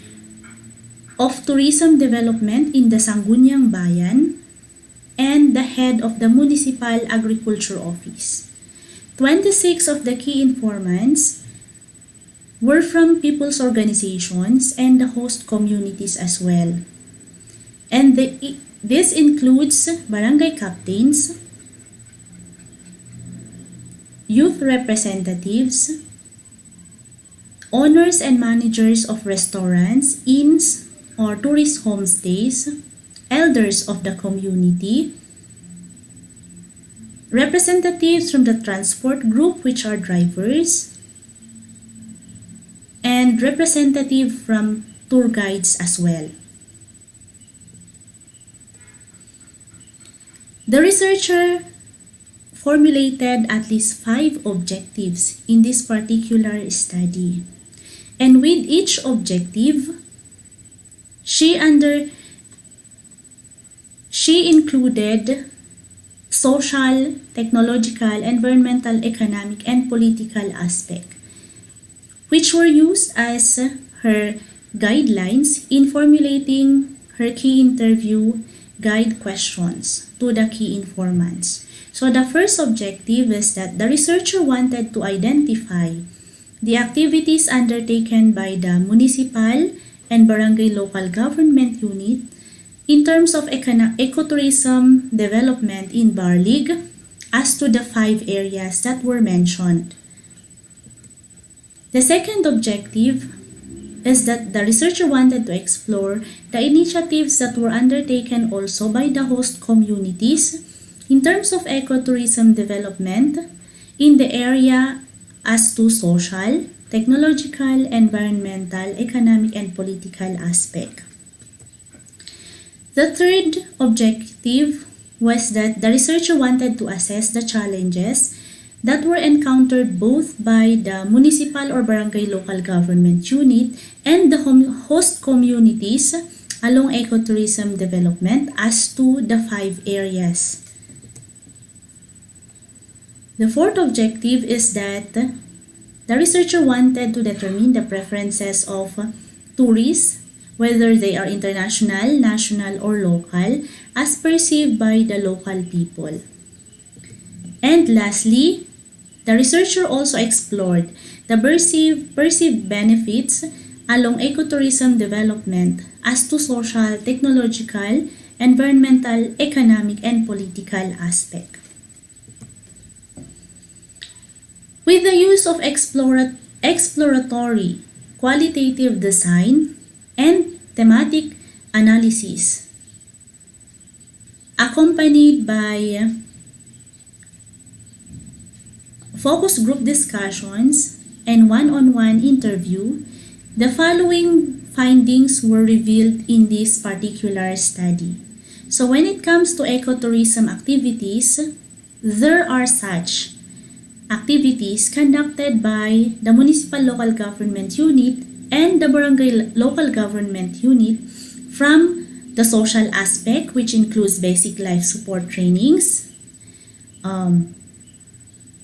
of tourism development in the Sangguniang Bayan, and the head of the municipal agriculture office. 26 of the key informants were from people's organizations and the host communities as well. And this includes barangay captains, youth representatives, owners and managers of restaurants, inns, or tourist homestays, elders of the community, representatives from the transport group, which are drivers, and representative from tour guides as well. The researcher formulated at least 5 objectives in this particular study, and with each objective, she included social, technological, environmental, economic, and political aspect, which were used as her guidelines in formulating her key interview guide questions to the key informants. So the first objective is that the researcher wanted to identify the activities undertaken by the municipal and barangay local government unit in terms of ecotourism development in Barlig as to the 5 areas that were mentioned. The second objective is that the researcher wanted to explore the initiatives that were undertaken also by the host communities in terms of ecotourism development in the area as to social, technological, environmental, economic, and political aspect. The third objective was that the researcher wanted to assess the challenges that were encountered both by the municipal or barangay local government unit and the host communities along ecotourism development as to the 5 areas. The fourth objective is that the researcher wanted to determine the preferences of tourists, whether they are international, national, or local, as perceived by the local people. And lastly, the researcher also explored the perceived benefits along ecotourism development as to social, technological, environmental, economic, and political aspect. With the use of exploratory, qualitative design, and thematic analysis, accompanied by focus group discussions and one-on-one interview, the following findings were revealed in this particular study. So when it comes to ecotourism activities, there are such activities conducted by the municipal local government unit and the barangay local government unit from the social aspect, which includes basic life support trainings,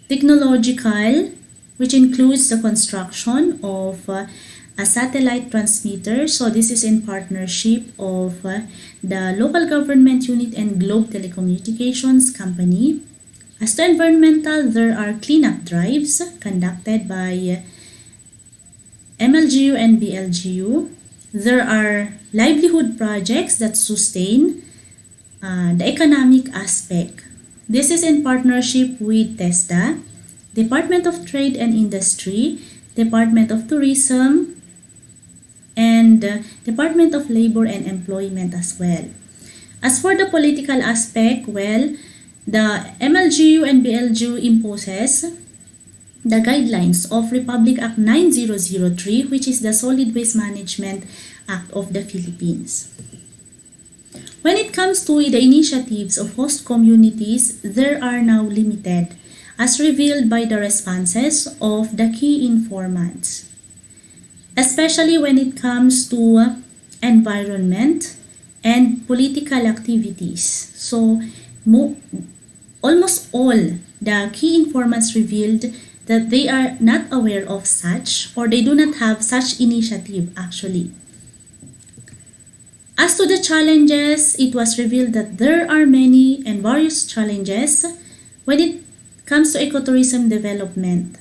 technological, which includes the construction of a satellite transmitter. So this is in partnership of the local government unit and Globe Telecommunications Company. As to environmental, there are cleanup drives conducted by MLGU and BLGU. There are livelihood projects that sustain the economic aspect. This is in partnership with TESDA, Department of Trade and Industry, Department of Tourism, and Department of Labor and Employment as well. As for the political aspect, well, the MLGU and BLGU imposes the guidelines of Republic Act 9003, which is the Solid Waste Management Act of the Philippines. When it comes to the initiatives of host communities, there are now limited, as revealed by the responses of the key informants, especially when it comes to environment and political activities. So, almost all the key informants revealed that they are not aware of such, or they do not have such initiative actually. As to the challenges, it was revealed that there are many and various challenges when it comes to ecotourism development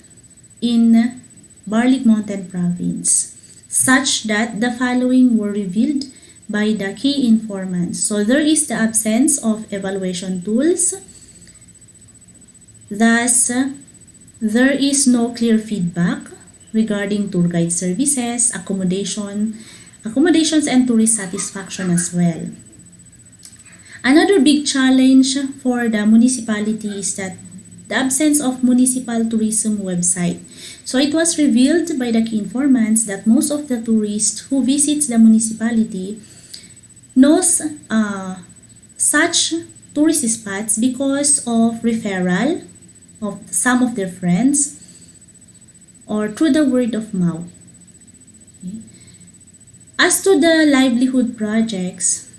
in Barlig Mountain Province, such that the following were revealed by the key informants. So there is the absence of evaluation tools. Thus, there is no clear feedback regarding tour guide services, accommodations, and tourist satisfaction as well. Another big challenge for the municipality is that the absence of municipal tourism website. So it was revealed by the key informants that most of the tourists who visits the municipality knows such tourist spots because of referral of some of their friends or through the word of mouth. As to the livelihood projects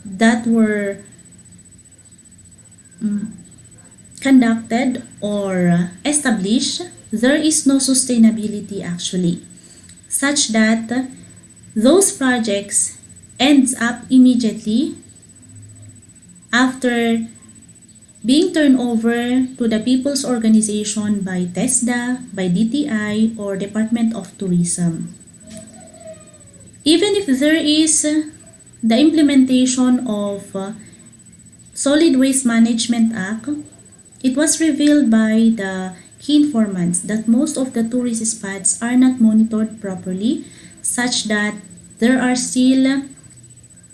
that were conducted or established, there is no sustainability actually, such that those projects ends up immediately after being turned over to the People's Organization by TESDA, by DTI, or Department of Tourism. Even if there is the implementation of Solid Waste Management Act, it was revealed by the key informants that most of the tourist spots are not monitored properly, such that there are still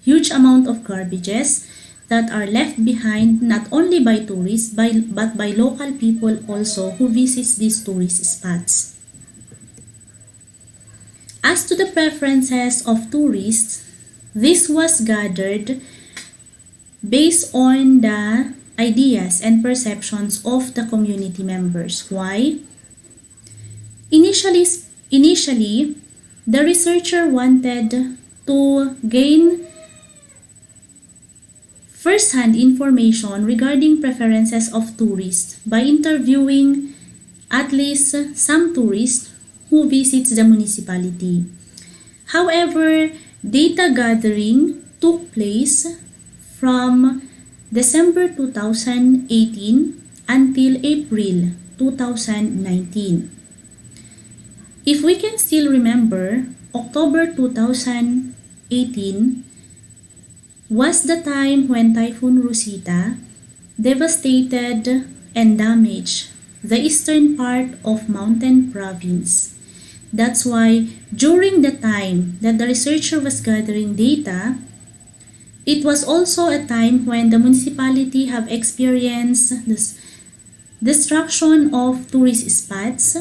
huge amount of garbages that are left behind not only by tourists but by local people also who visits these tourist spots. As to the preferences of tourists, this was gathered based on the ideas and perceptions of the community members. Why? Initially, the researcher wanted to gain first-hand information regarding preferences of tourists by interviewing at least some tourists who visits the municipality. However, data gathering took place from December 2018 until April 2019. If we can still remember, October 2018 was the time when Typhoon Rosita devastated and damaged the eastern part of Mountain Province. That's why during the time that the researcher was gathering data, it was also a time when the municipality have experienced this destruction of tourist spots.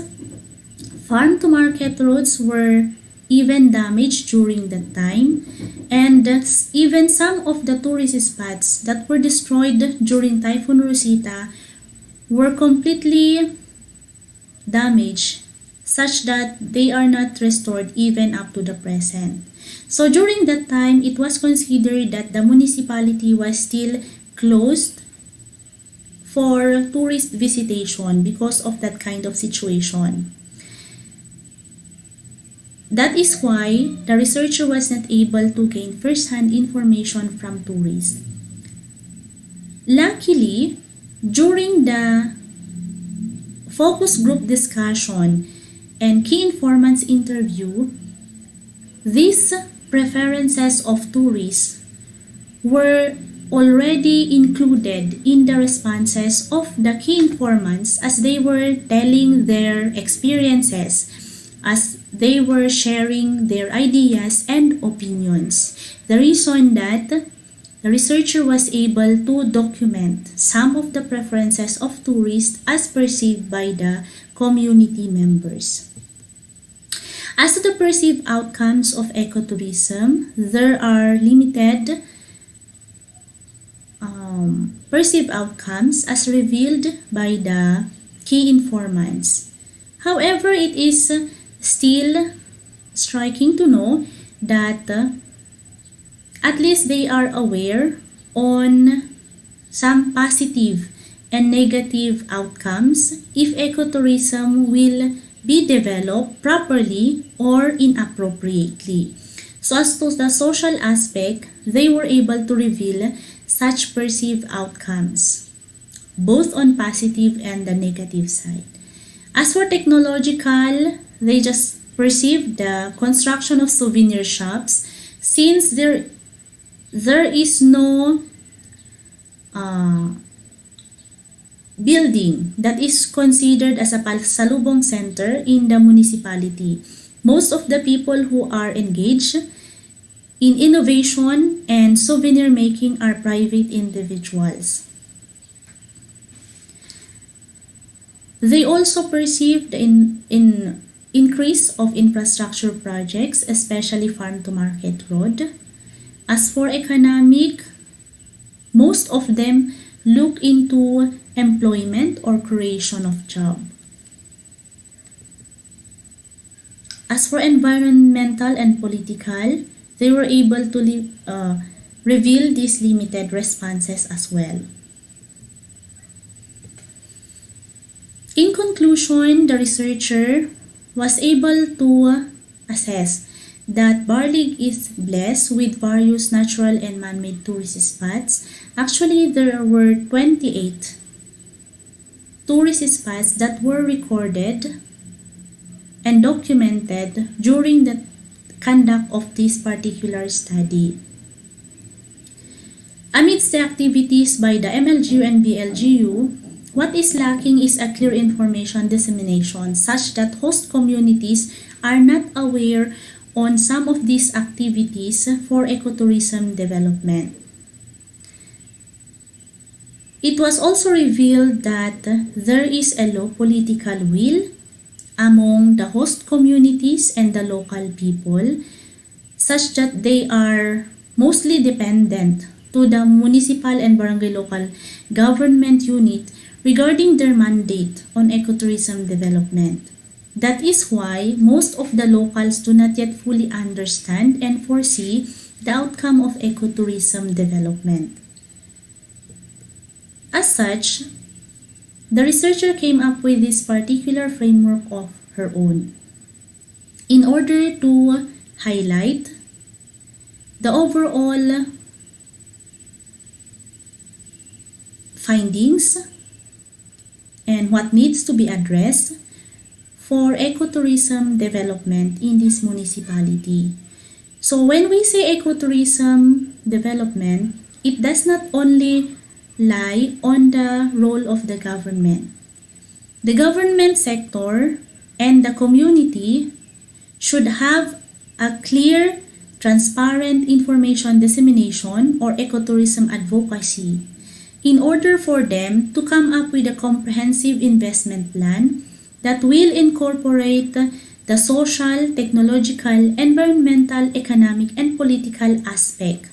Farm to market roads were even damaged during that time, and even some of the tourist spots that were destroyed during Typhoon Rosita were completely damaged such that they are not restored even up to the present. So during that time, it was considered that the municipality was still closed for tourist visitation because of that kind of situation. That is why the researcher was not able to gain first-hand information from tourists. Luckily, during the focus group discussion and key informants interview, these preferences of tourists were already included in the responses of the key informants as they were telling their experiences, as they were sharing their ideas and opinions. The reason that the researcher was able to document some of the preferences of tourists as perceived by the community members. As to the perceived outcomes of ecotourism, there are limited perceived outcomes as revealed by the key informants. However, it is still striking to know that at least they are aware on some positive and negative outcomes if ecotourism will be developed properly or inappropriately. So as to the social aspect, they were able to reveal such perceived outcomes, both on positive and the negative side. As for technological, they just perceived the construction of souvenir shops since there is no building that is considered as a pasalubong center in the municipality. Most of the people who are engaged in innovation and souvenir making are private individuals. They also perceived the increase of infrastructure projects, especially farm-to-market road. As for economic, most of them look into employment or creation of job. As for environmental and political, they were able to reveal these limited responses as well. In conclusion, the researcher was able to assess that Barlig is blessed with various natural and man-made tourist spots. Actually, there were 28 tourist spots that were recorded and documented during the conduct of this particular study. Amidst the activities by the MLGU and BLGU, what is lacking is a clear information dissemination such that host communities are not aware on some of these activities for ecotourism development. It was also revealed that there is a low political will among the host communities and the local people, such that they are mostly dependent to the municipal and barangay local government unit regarding their mandate on ecotourism development. That is why most of the locals do not yet fully understand and foresee the outcome of ecotourism development. As such, the researcher came up with this particular framework of her own in order to highlight the overall findings and what needs to be addressed for ecotourism development in this municipality. So when we say ecotourism development, it does not only lie on the role of the government. The government sector and the community should have a clear, transparent information dissemination or ecotourism advocacy in order for them to come up with a comprehensive investment plan that will incorporate the social, technological, environmental, economic, and political aspect.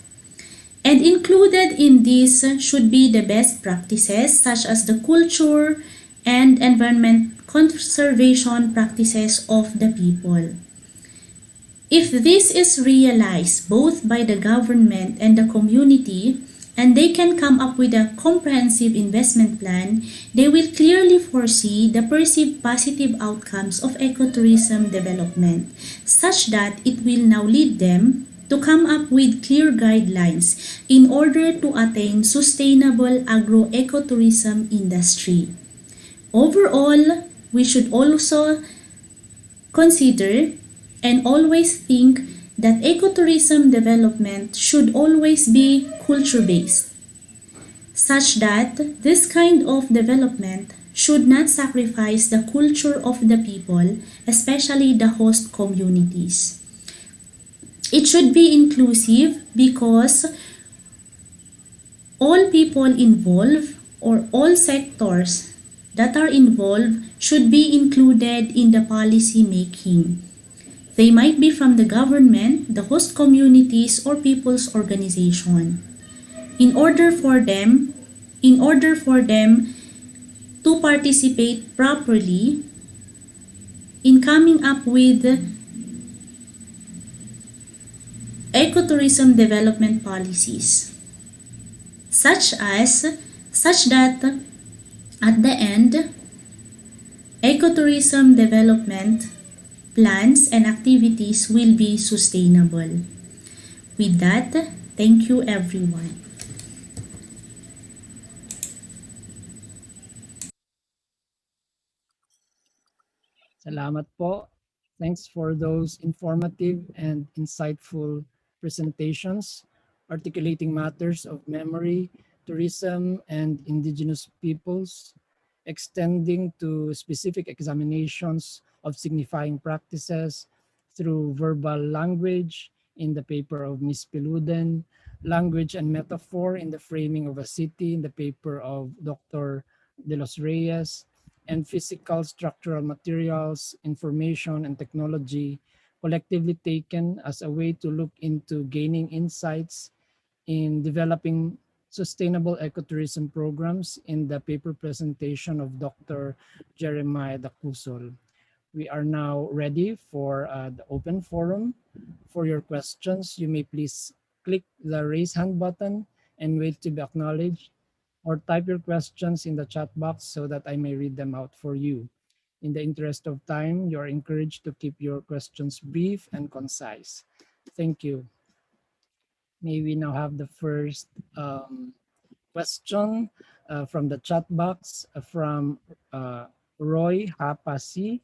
And included in this should be the best practices such as the culture and environment conservation practices of the people. If this is realized both by the government and the community, and they can come up with a comprehensive investment plan, they will clearly foresee the perceived positive outcomes of ecotourism development, such that it will now lead them to come up with clear guidelines in order to attain sustainable agro-ecotourism industry. Overall, we should also consider and always think that ecotourism development should always be culture-based, such that this kind of development should not sacrifice the culture of the people, especially the host communities. It should be inclusive because all people involved or all sectors that are involved should be included in the policy making. They might be from the government, the host communities, or people's organization. In order for them to participate properly in coming up with ecotourism development policies, such that at the end, ecotourism development plans and activities will be sustainable. With that, thank you everyone. Salamat po. Thanks for those informative and insightful presentations, articulating matters of memory, tourism, and indigenous peoples, extending to specific examinations of signifying practices through verbal language in the paper of Ms. Piluden, language and metaphor in the framing of a city in the paper of Dr. De Los Reyes, and physical structural materials, information, and technology collectively taken as a way to look into gaining insights in developing sustainable ecotourism programs in the paper presentation of Dr. Jeremiah Dacusol. We are now ready for the open forum. For your questions, you may please click the raise hand button and wait to be acknowledged, or type your questions in the chat box so that I may read them out for you. In the interest of time, you are encouraged to keep your questions brief and concise. Thank you. May we now have the first question from the chat box from Roy Hapasi.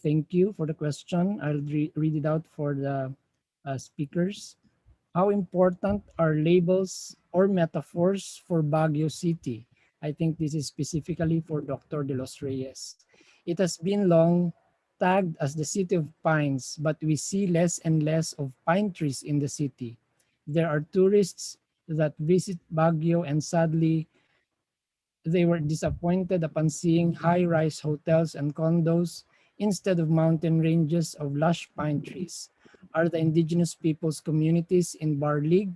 Thank you for the question. I'll read it out for the speakers. How important are labels or metaphors for Baguio City? I think this is specifically for Dr. De Los Reyes. It has been long tagged as the city of pines, but we see less and less of pine trees in the city. There are tourists that visit Baguio, and sadly, they were disappointed upon seeing high-rise hotels and condos instead of mountain ranges of lush pine trees. Are the indigenous peoples communities in Bar League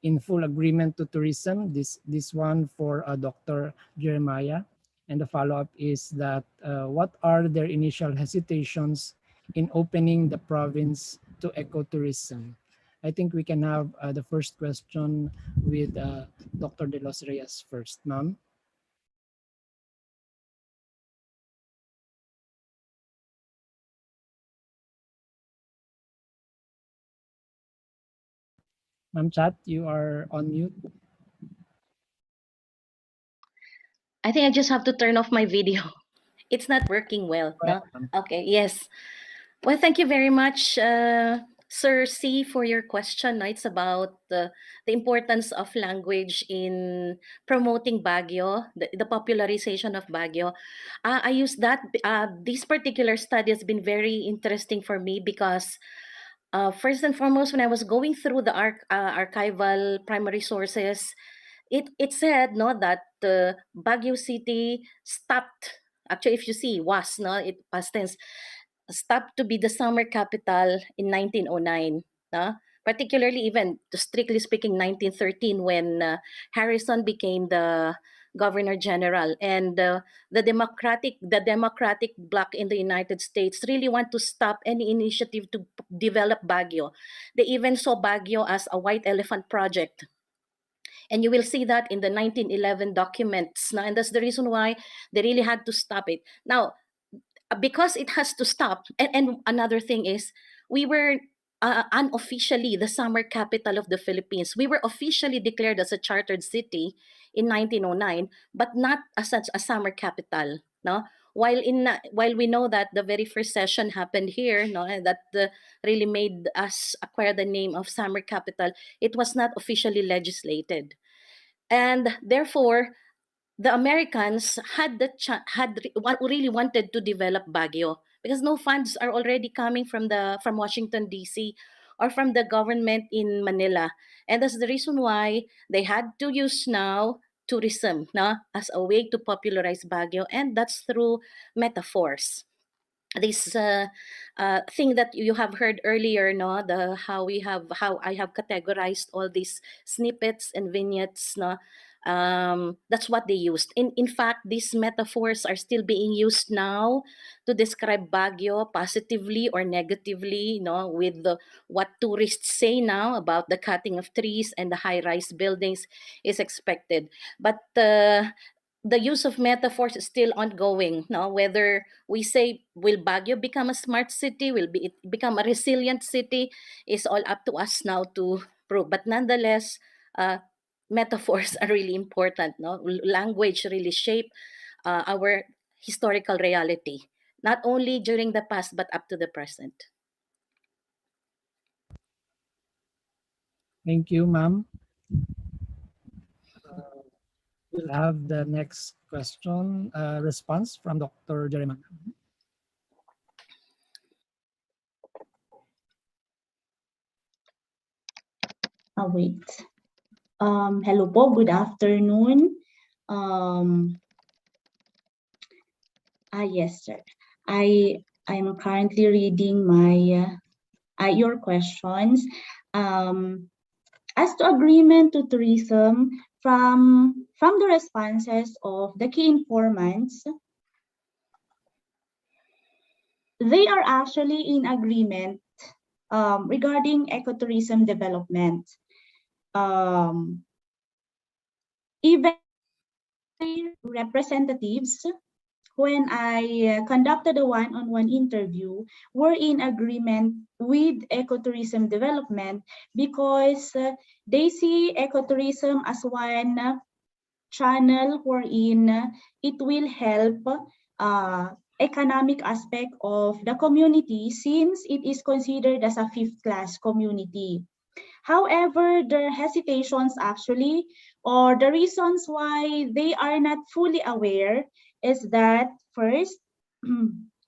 in full agreement to tourism? This one for Dr. Jeremiah. And the follow-up is that what are their initial hesitations in opening the province to ecotourism? I think we can have the first question with Dr. De Los Reyes first, ma'am. Ma'am Chat, you are on mute. I think I just have to turn off my video. It's not working well, no? Okay, yes. Well, thank you very much, Sir C, for your question. It's about the importance of language in promoting Baguio, the popularization of Baguio. I use that. This particular study has been very interesting for me because first and foremost, when I was going through the archival primary sources, it said no that Baguio City stopped. Actually, if you see was no it past tense, stopped to be the summer capital in 1909. Particularly, even strictly speaking, 1913, when Harrison became the Governor General, and the Democratic bloc in the United States really want to stop any initiative to develop Baguio. They even saw Baguio as a white elephant project. And you will see that in the 1911 documents. And that's the reason why they really had to stop it. Now, because it has to stop, and another thing is, we were unofficially the summer capital of the Philippines. We were officially declared as a chartered city in 1909, but not as such a summer capital. No, while we know that the very first session happened here, no, and that really made us acquire the name of summer capital, it was not officially legislated, and therefore the Americans really wanted to develop Baguio, because no funds are already coming from Washington D.C. or from the government in Manila, and that's the reason why they had to use now tourism, as a way to popularize Baguio, and that's through metaphors. This thing that you have heard earlier, no, how I have categorized all these snippets and vignettes, no, that's what they used. In fact, these metaphors are still being used now to describe Baguio positively or negatively, no, with what tourists say now about the cutting of trees and the high-rise buildings is expected. But the use of metaphors is still ongoing. No, whether we say, will Baguio become a smart city, it become a resilient city, is all up to us now to prove. But nonetheless, metaphors are really important. No, language really shape our historical reality, not only during the past but up to the present. Thank you, ma'am. We'll have the next question, response from Dr. Jeremiah. Wait. Hello po, good afternoon. Yes, sir. I'm currently reading my your questions. As to agreement to tourism, from the responses of the key informants, they are actually in agreement regarding ecotourism development. Even representatives, when I conducted a one-on-one interview, were in agreement with ecotourism development, because they see ecotourism as one channel wherein it will help economic aspect of the community, since it is considered as a fifth-class community. However, their hesitations actually, or the reasons why they are not fully aware, is that first,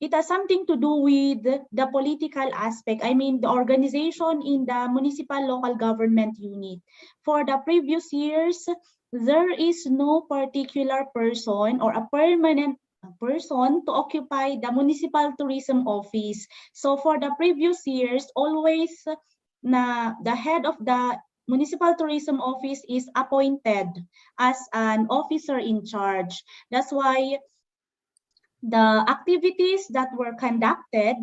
it has something to do with the political aspect. I mean, the organization in the municipal local government unit. For the previous years, there is no particular person or a permanent person to occupy the municipal tourism office. So for the previous years, always the head of the municipal tourism office is appointed as an officer in charge. That's why the activities that were conducted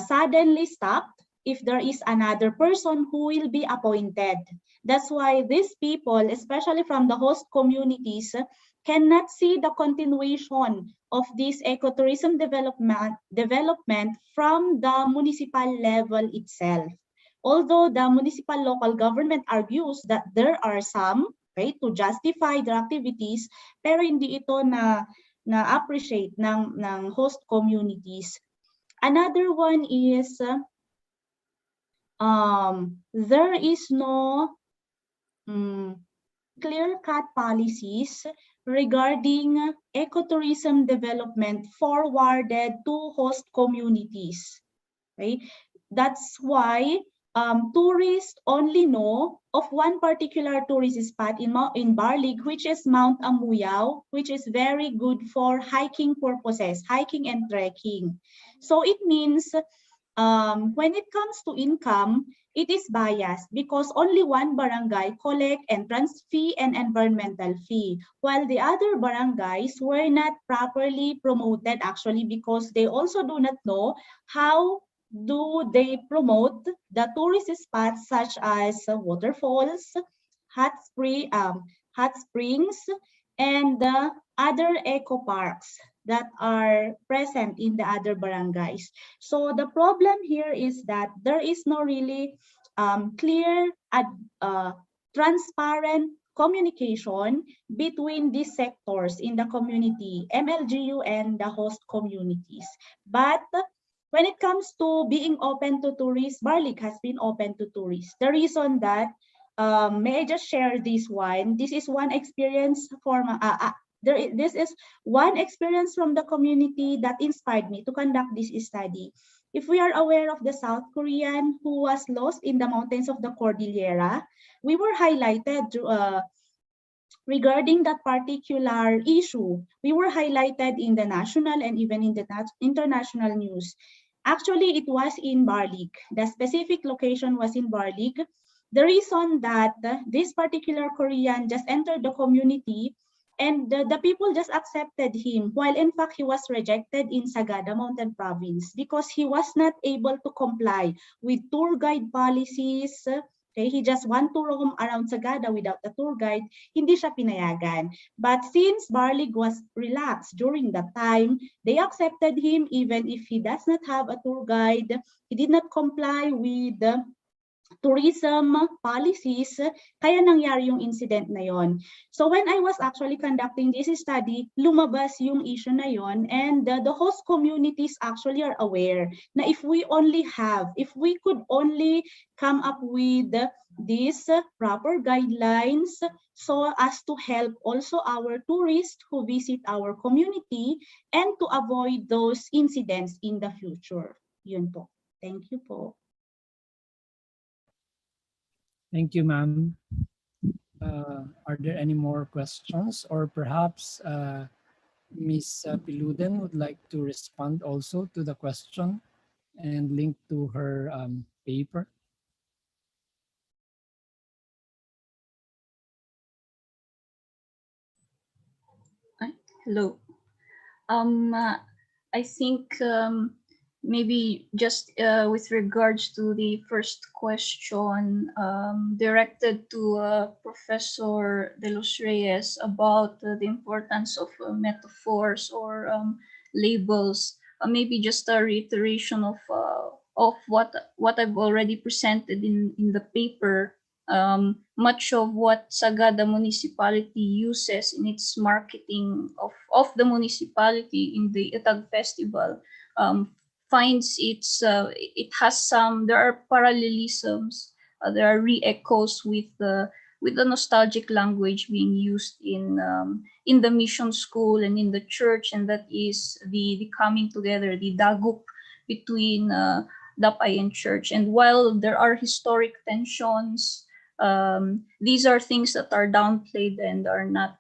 suddenly stopped if there is another person who will be appointed. That's why these people, especially from the host communities, cannot see the continuation of this ecotourism development from the municipal level itself. Although the municipal local government argues that there are some, right, to justify their activities, pero hindi ito na-appreciate ng host communities. Another one is there is no clear-cut policies regarding ecotourism development forwarded to host communities. Okay? That's why tourists only know of one particular tourist spot in Barlig, which is Mount Amuyao, which is very good for hiking purposes, hiking and trekking. So it means when it comes to income, it is biased because only one barangay collect entrance fee and environmental fee, while the other barangays were not properly promoted actually because they also do not know how do they promote the tourist spots such as waterfalls, hot spring, hot springs, and the other eco parks that are present in the other barangays. So the problem here is that there is no really clear and transparent communication between these sectors in the community, MLGU and the host communities. But when it comes to being open to tourists, Barlig has been open to tourists. The reason that, may I just share this one? This is one experience for this is one experience from the community that inspired me to conduct this study. If we are aware of the South Korean who was lost in the mountains of the Cordillera, we were highlighted regarding that particular issue. We were highlighted in the national and even in the international news. Actually, it was in Barlig. The specific location was in Barlig. The reason that this particular Korean just entered the community and the people just accepted him, while in fact he was rejected in Sagada Mountain Province because he was not able to comply with tour guide policies. Okay, he just want to roam around Sagada without a tour guide, hindi siya pinayagan. But since Barlig was relaxed during that time, they accepted him even if he does not have a tour guide, he did not comply with the tourism policies, kaya nangyari yung incident na yon. So when I was actually conducting this study, lumabas yung issue na yon, and the host communities actually are aware na if we could only come up with these proper guidelines so as to help also our tourists who visit our community and to avoid those incidents in the future. Yun po. Thank you po. Thank you, ma'am. Are there any more questions? Or perhaps Ms. Piluden would like to respond also to the question and link to her paper? Hello. I think maybe just with regards to the first question directed to Professor De Los Reyes about the importance of metaphors or labels, maybe just a reiteration of what I've already presented in the paper. Much of what Sagada municipality uses in its marketing of the municipality in the Itag Festival finds it has there are parallelisms, there are re-echoes with the nostalgic language being used in the mission school and in the church, and that is the coming together, the dagup between Dapay and church. And while there are historic tensions, these are things that are downplayed and are not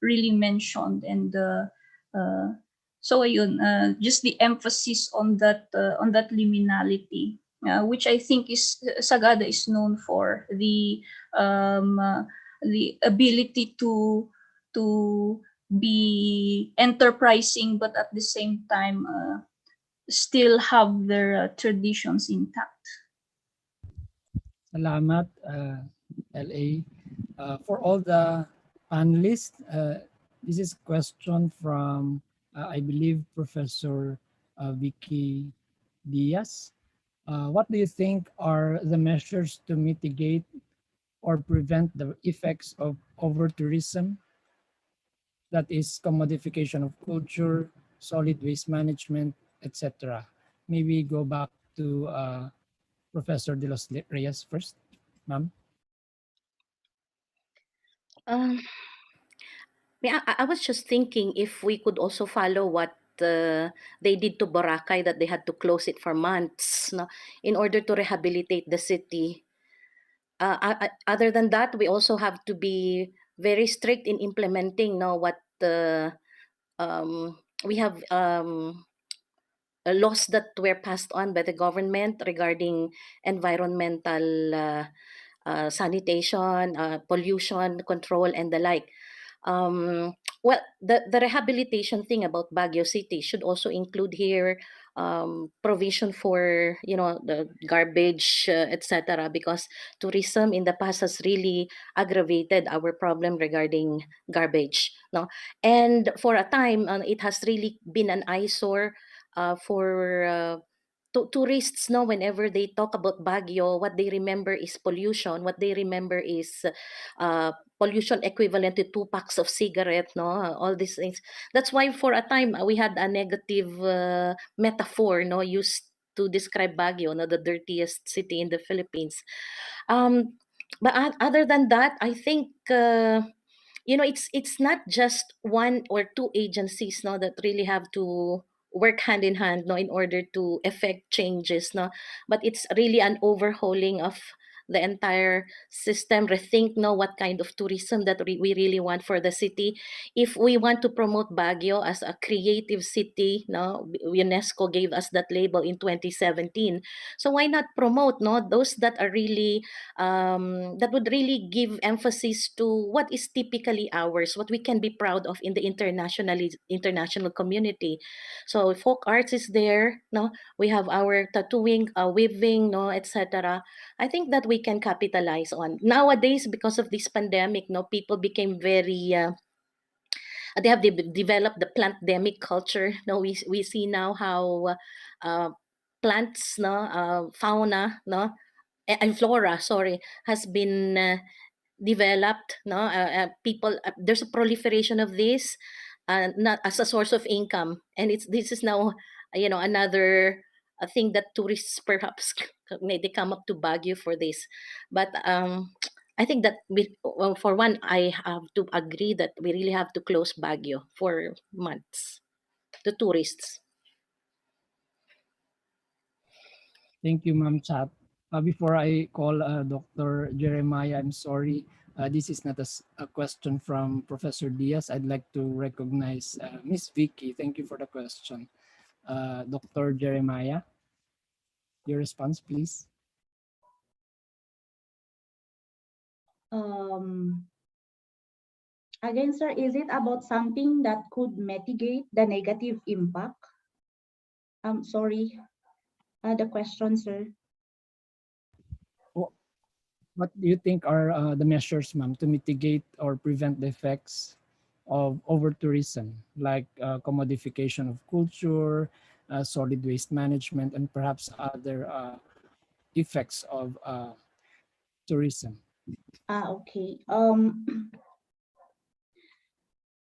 really mentioned. And so ayun, just the emphasis on that liminality, which I think is Sagada is known for, the ability to be enterprising, but at the same time still have their traditions intact. Salamat, LA. For all the panelists, this is a question from, I believe, Professor Vicky Diaz. What do you think are the measures to mitigate or prevent the effects of over-tourism, that is commodification of culture, solid waste management, etc.? Maybe go back to Professor De Los Reyes first, ma'am. I was just thinking if we could also follow what they did to Boracay, that they had to close it for months, no, in order to rehabilitate the city. Other than that, we also have to be very strict in implementing, no, what we have laws that were passed on by the government regarding environmental sanitation, pollution control, and the like. Well, the rehabilitation thing about Baguio City should also include here provision for, you know, the garbage, etc. Because tourism in the past has really aggravated our problem regarding garbage. No, and for a time, it has really been an eyesore for tourists. No, whenever they talk about Baguio, what they remember is pollution. What they remember is pollution equivalent to 2 packs of cigarette. No, all these things. That's why for a time we had a negative metaphor, no, used to describe Baguio, no, the dirtiest city in the Philippines. But other than that, I think you know, it's not just one or two agencies, no, that really have to work hand in hand, no, in order to effect changes, no, but it's really an overhauling of the entire system, rethink, no, what kind of tourism that we really want for the city. If we want to promote Baguio as a creative city, no, UNESCO gave us that label in 2017, so why not promote, no, those that are really that would really give emphasis to what is typically ours, what we can be proud of in the international community. So folk arts is there, no, we have our tattooing, weaving, no, etc. I think that we can capitalize on nowadays because of this pandemic. No, people became very they have developed the plant-demic culture. No, we see now how plants, no, fauna, no, and flora, sorry, has been developed. No, people, there's a proliferation of this, not as a source of income, and this is now, you know, another thing that tourists perhaps they come up to Baguio for this. But I think that well, for one, I have to agree that we really have to close Baguio for months to tourists. Thank you, Ma'am Chat. Before I call Dr. Jeremiah, I'm sorry, this is not a question from Professor Diaz. I'd like to recognize Miss Vicky. Thank you for the question. Dr. Jeremiah, your response, please. Again, sir, is it about something that could mitigate the negative impact? Sorry, the question, sir. What do you think are the measures, ma'am, to mitigate or prevent the effects of over-tourism, like commodification of culture, solid waste management, and perhaps other effects of tourism? Okay.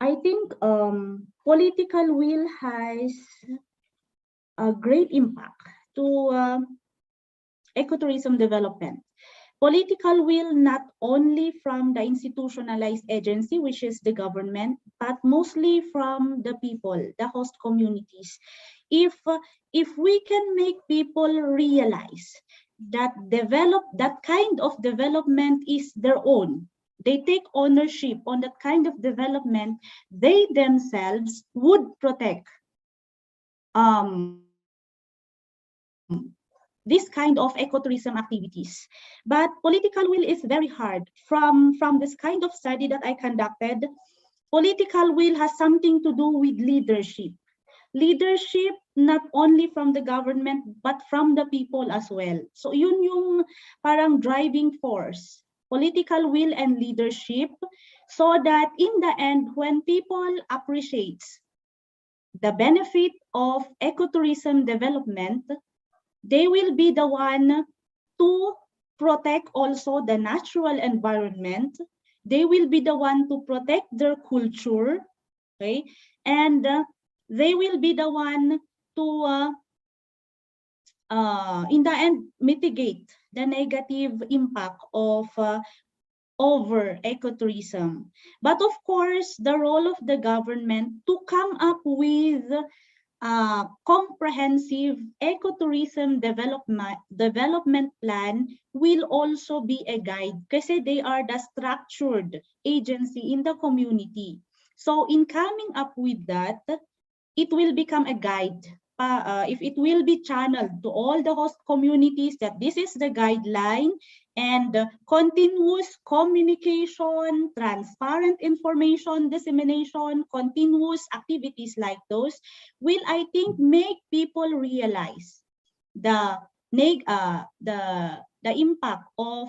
I think political will has a great impact to ecotourism development. Political will not only from the institutionalized agency, which is the government, but mostly from the people, the host communities. If we can make people realize that that kind of development is their own, they take ownership on that kind of development, they themselves would protect this kind of ecotourism activities. But political will is very hard. From this kind of study that I conducted, political will has something to do with leadership. Leadership not only from the government but from the people as well. So yun yung parang driving force, political will and leadership, so that in the end, when people appreciates the benefit of ecotourism development, they will be the one to protect also the natural environment. They will be the one to protect their culture, okay? And they will be the one to, in the end, mitigate the negative impact of over ecotourism. But of course, the role of the government to come up with comprehensive ecotourism development plan will also be a guide kasi they are the structured agency in the community. So in coming up with that, it will become a guide. If it will be channeled to all the host communities that this is the guideline, and continuous communication, transparent information dissemination, continuous activities like those will, I think, make people realize the the impact of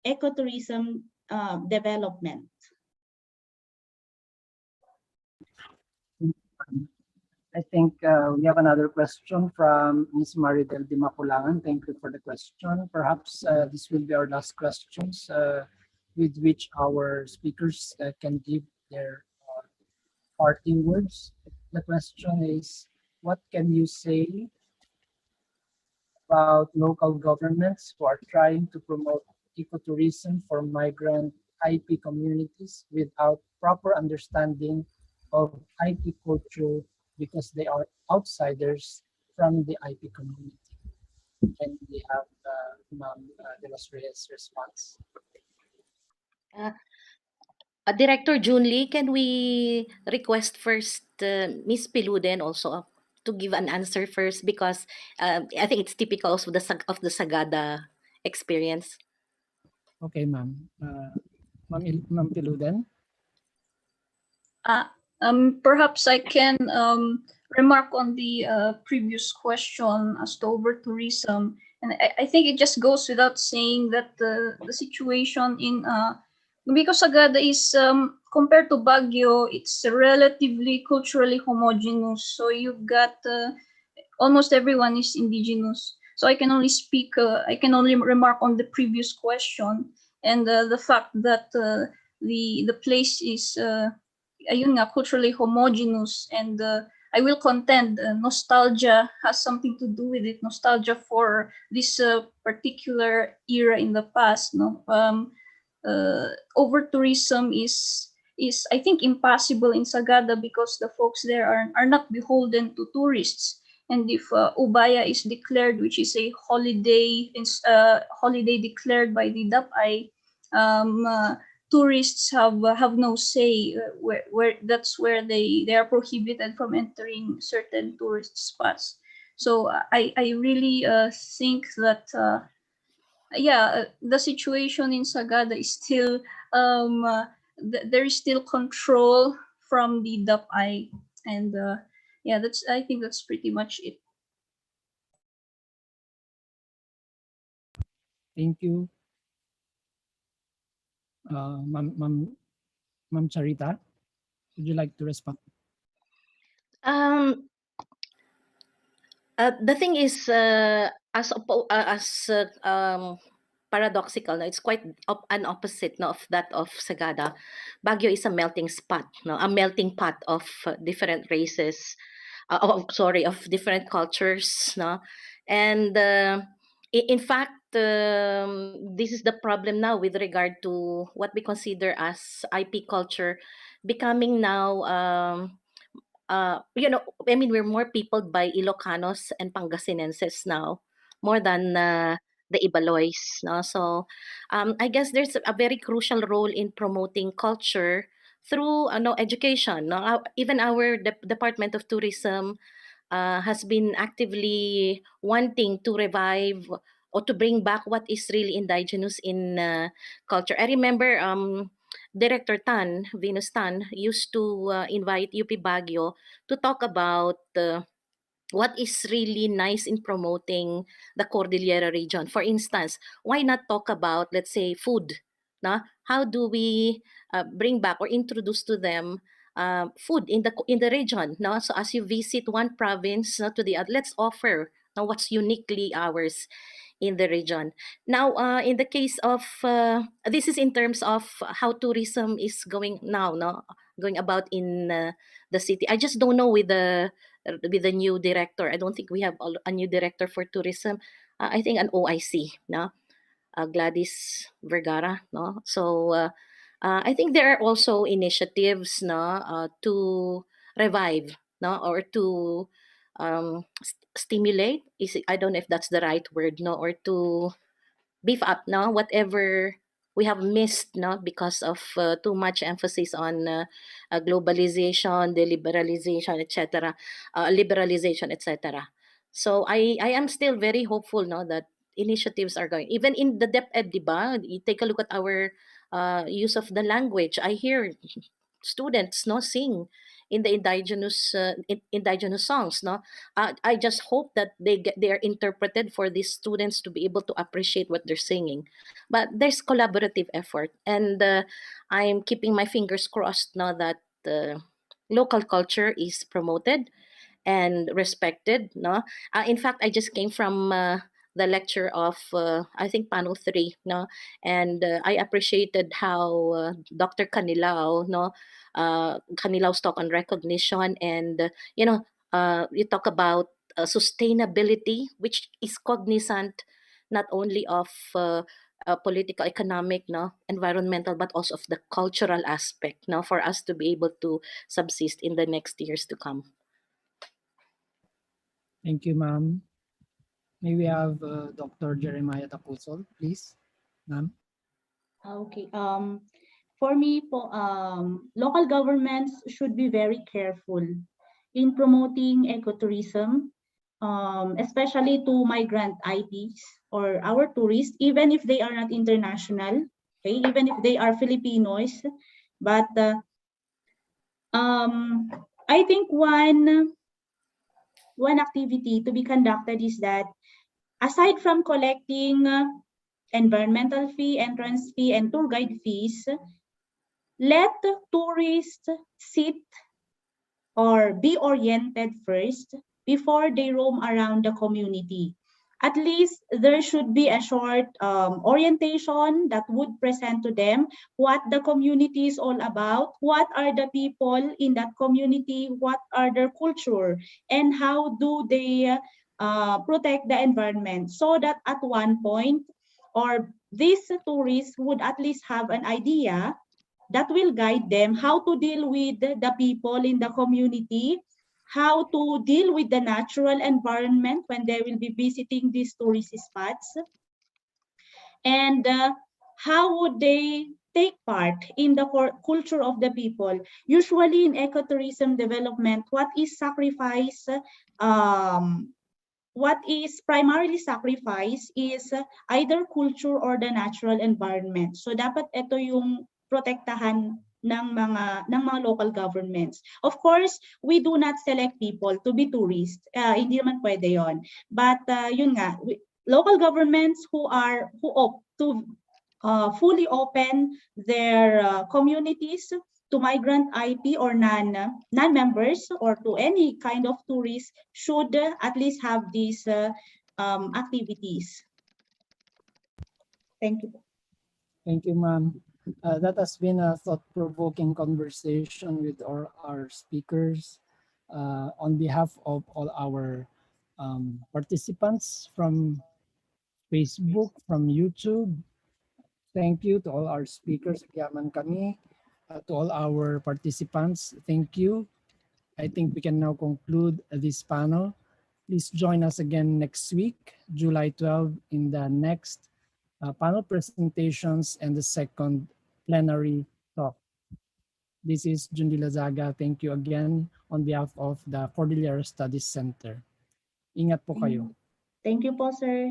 ecotourism development. I think we have another question from Ms. Maridel Di Maculangan. Thank you for the question. Perhaps this will be our last questions with which our speakers can give their parting words. The question is, what can you say about local governments who are trying to promote ecotourism for migrant IP communities without proper understanding of IP culture because they are outsiders from the IP community? And we have Ma'am De Los Reyes' response. Director Junley, can we request first Ms. Piluden also to give an answer first, because I think it's typical of the Sagada experience. Okay, ma'am. Ma'am Piluden. Perhaps I can remark on the previous question as to over tourism, and I think it just goes without saying that the situation in because Sagada is compared to Baguio, it's relatively culturally homogeneous. So you've got almost everyone is indigenous. So I can only speak, I can only remark on the previous question, and the fact that the place is ayun nga, culturally homogeneous, and I will contend nostalgia has something to do with it. Nostalgia for this particular era in the past. No, over tourism is I think impossible in Sagada because the folks there are not beholden to tourists. And if Ubaya is declared, which is a holiday, holiday declared by the DAPI, tourists have no say where that's where they are prohibited from entering certain tourist spots. So I really think that the situation in Sagada is still there is still control from the DAPI, and I think that's pretty much it. Thank you. Ma'am Charita, would you like to respond? The thing is, as paradoxical, no, it's quite an opposite, no, of that of Sagada. Baguio is a melting spot, no, a melting pot of different races, of different cultures, no, and in fact, this is the problem now with regard to what we consider as IP culture, becoming now. I mean, we're more peopled by Ilocanos and Pangasinenses now, more than the Ibaloys. No? So I guess there's a very crucial role in promoting culture through no, education. No? Even our Department of Tourism has been actively wanting to revive or to bring back what is really indigenous in culture. I remember Director Tan, Venus Tan, used to invite UP Baguio to talk about what is really nice in promoting the Cordillera region. For instance, why not talk about, let's say, food? Na? How do we bring back or introduce to them food in the region? No? So as you visit one province to the other, let's offer what's uniquely ours in the region. Now, in the case of this is in terms of how tourism is going now, no, going about in the city. I just don't know with the new director. I don't think we have a new director for tourism. I think an OIC, no, Gladys Vergara, no. So I think there are also initiatives, no, to revive, no, or to stimulate, I don't know if that's the right word, no, or to beef up, no, whatever we have missed, no, because of too much emphasis on globalization, the liberalization, etc., liberalization, etc. So I am still very hopeful, no, that initiatives are going, even in the DepEd, diba? You take a look at our use of the language. I hear students, no, sing in the indigenous songs, no. I just hope that they are interpreted for these students to be able to appreciate what they're singing. But there's collaborative effort, and I'm keeping my fingers crossed, no, that local culture is promoted and respected, no. In fact, I just came from the lecture of I think panel 3, no, and I appreciated how Dr. Canilao, no, Canilao's talk on recognition, and you talk about sustainability, which is cognizant not only of political, economic, no, environmental, but also of the cultural aspect, no, for us to be able to subsist in the next years to come. Thank you, ma'am. May we have Dr. Jeremiah Tapusol, please, ma'am? Okay. For me, local governments should be very careful in promoting ecotourism, especially to migrant IPs or our tourists, even if they are not international, okay, even if they are Filipinos. But I think one activity to be conducted is that, aside from collecting environmental fee, entrance fee, and tour guide fees, let tourists sit or be oriented first before they roam around the community. At least there should be a short orientation that would present to them what the community is all about, what are the people in that community, what are their culture, and how do they protect the environment, so that at one point, or these tourists would at least have an idea that will guide them how to deal with the people in the community, how to deal with the natural environment when they will be visiting these tourist spots, and how would they take part in the culture of the people. Usually in ecotourism development, what is primarily sacrificed is either culture or the natural environment. So dapat ito yung protektahan ng mga local governments. Of course, we do not select people to be tourists. Hindi naman pwede 'yon. But yun nga, local governments who opt to fully open their communities to migrant IP or non-members or to any kind of tourists should at least have these activities. Thank you. Thank you, ma'am. That has been a thought-provoking conversation with our speakers. On behalf of all our participants from Facebook, from YouTube, thank you to all our speakers. Yaman kami. To all our participants, thank you. I think we can now conclude this panel. Please join us again next week, July 12, in the next panel presentations and the second plenary talk. This is Junley Lazaga. Thank you again on behalf of the Cordillera Studies Center. Ingat po kayo. Thank you po, sir.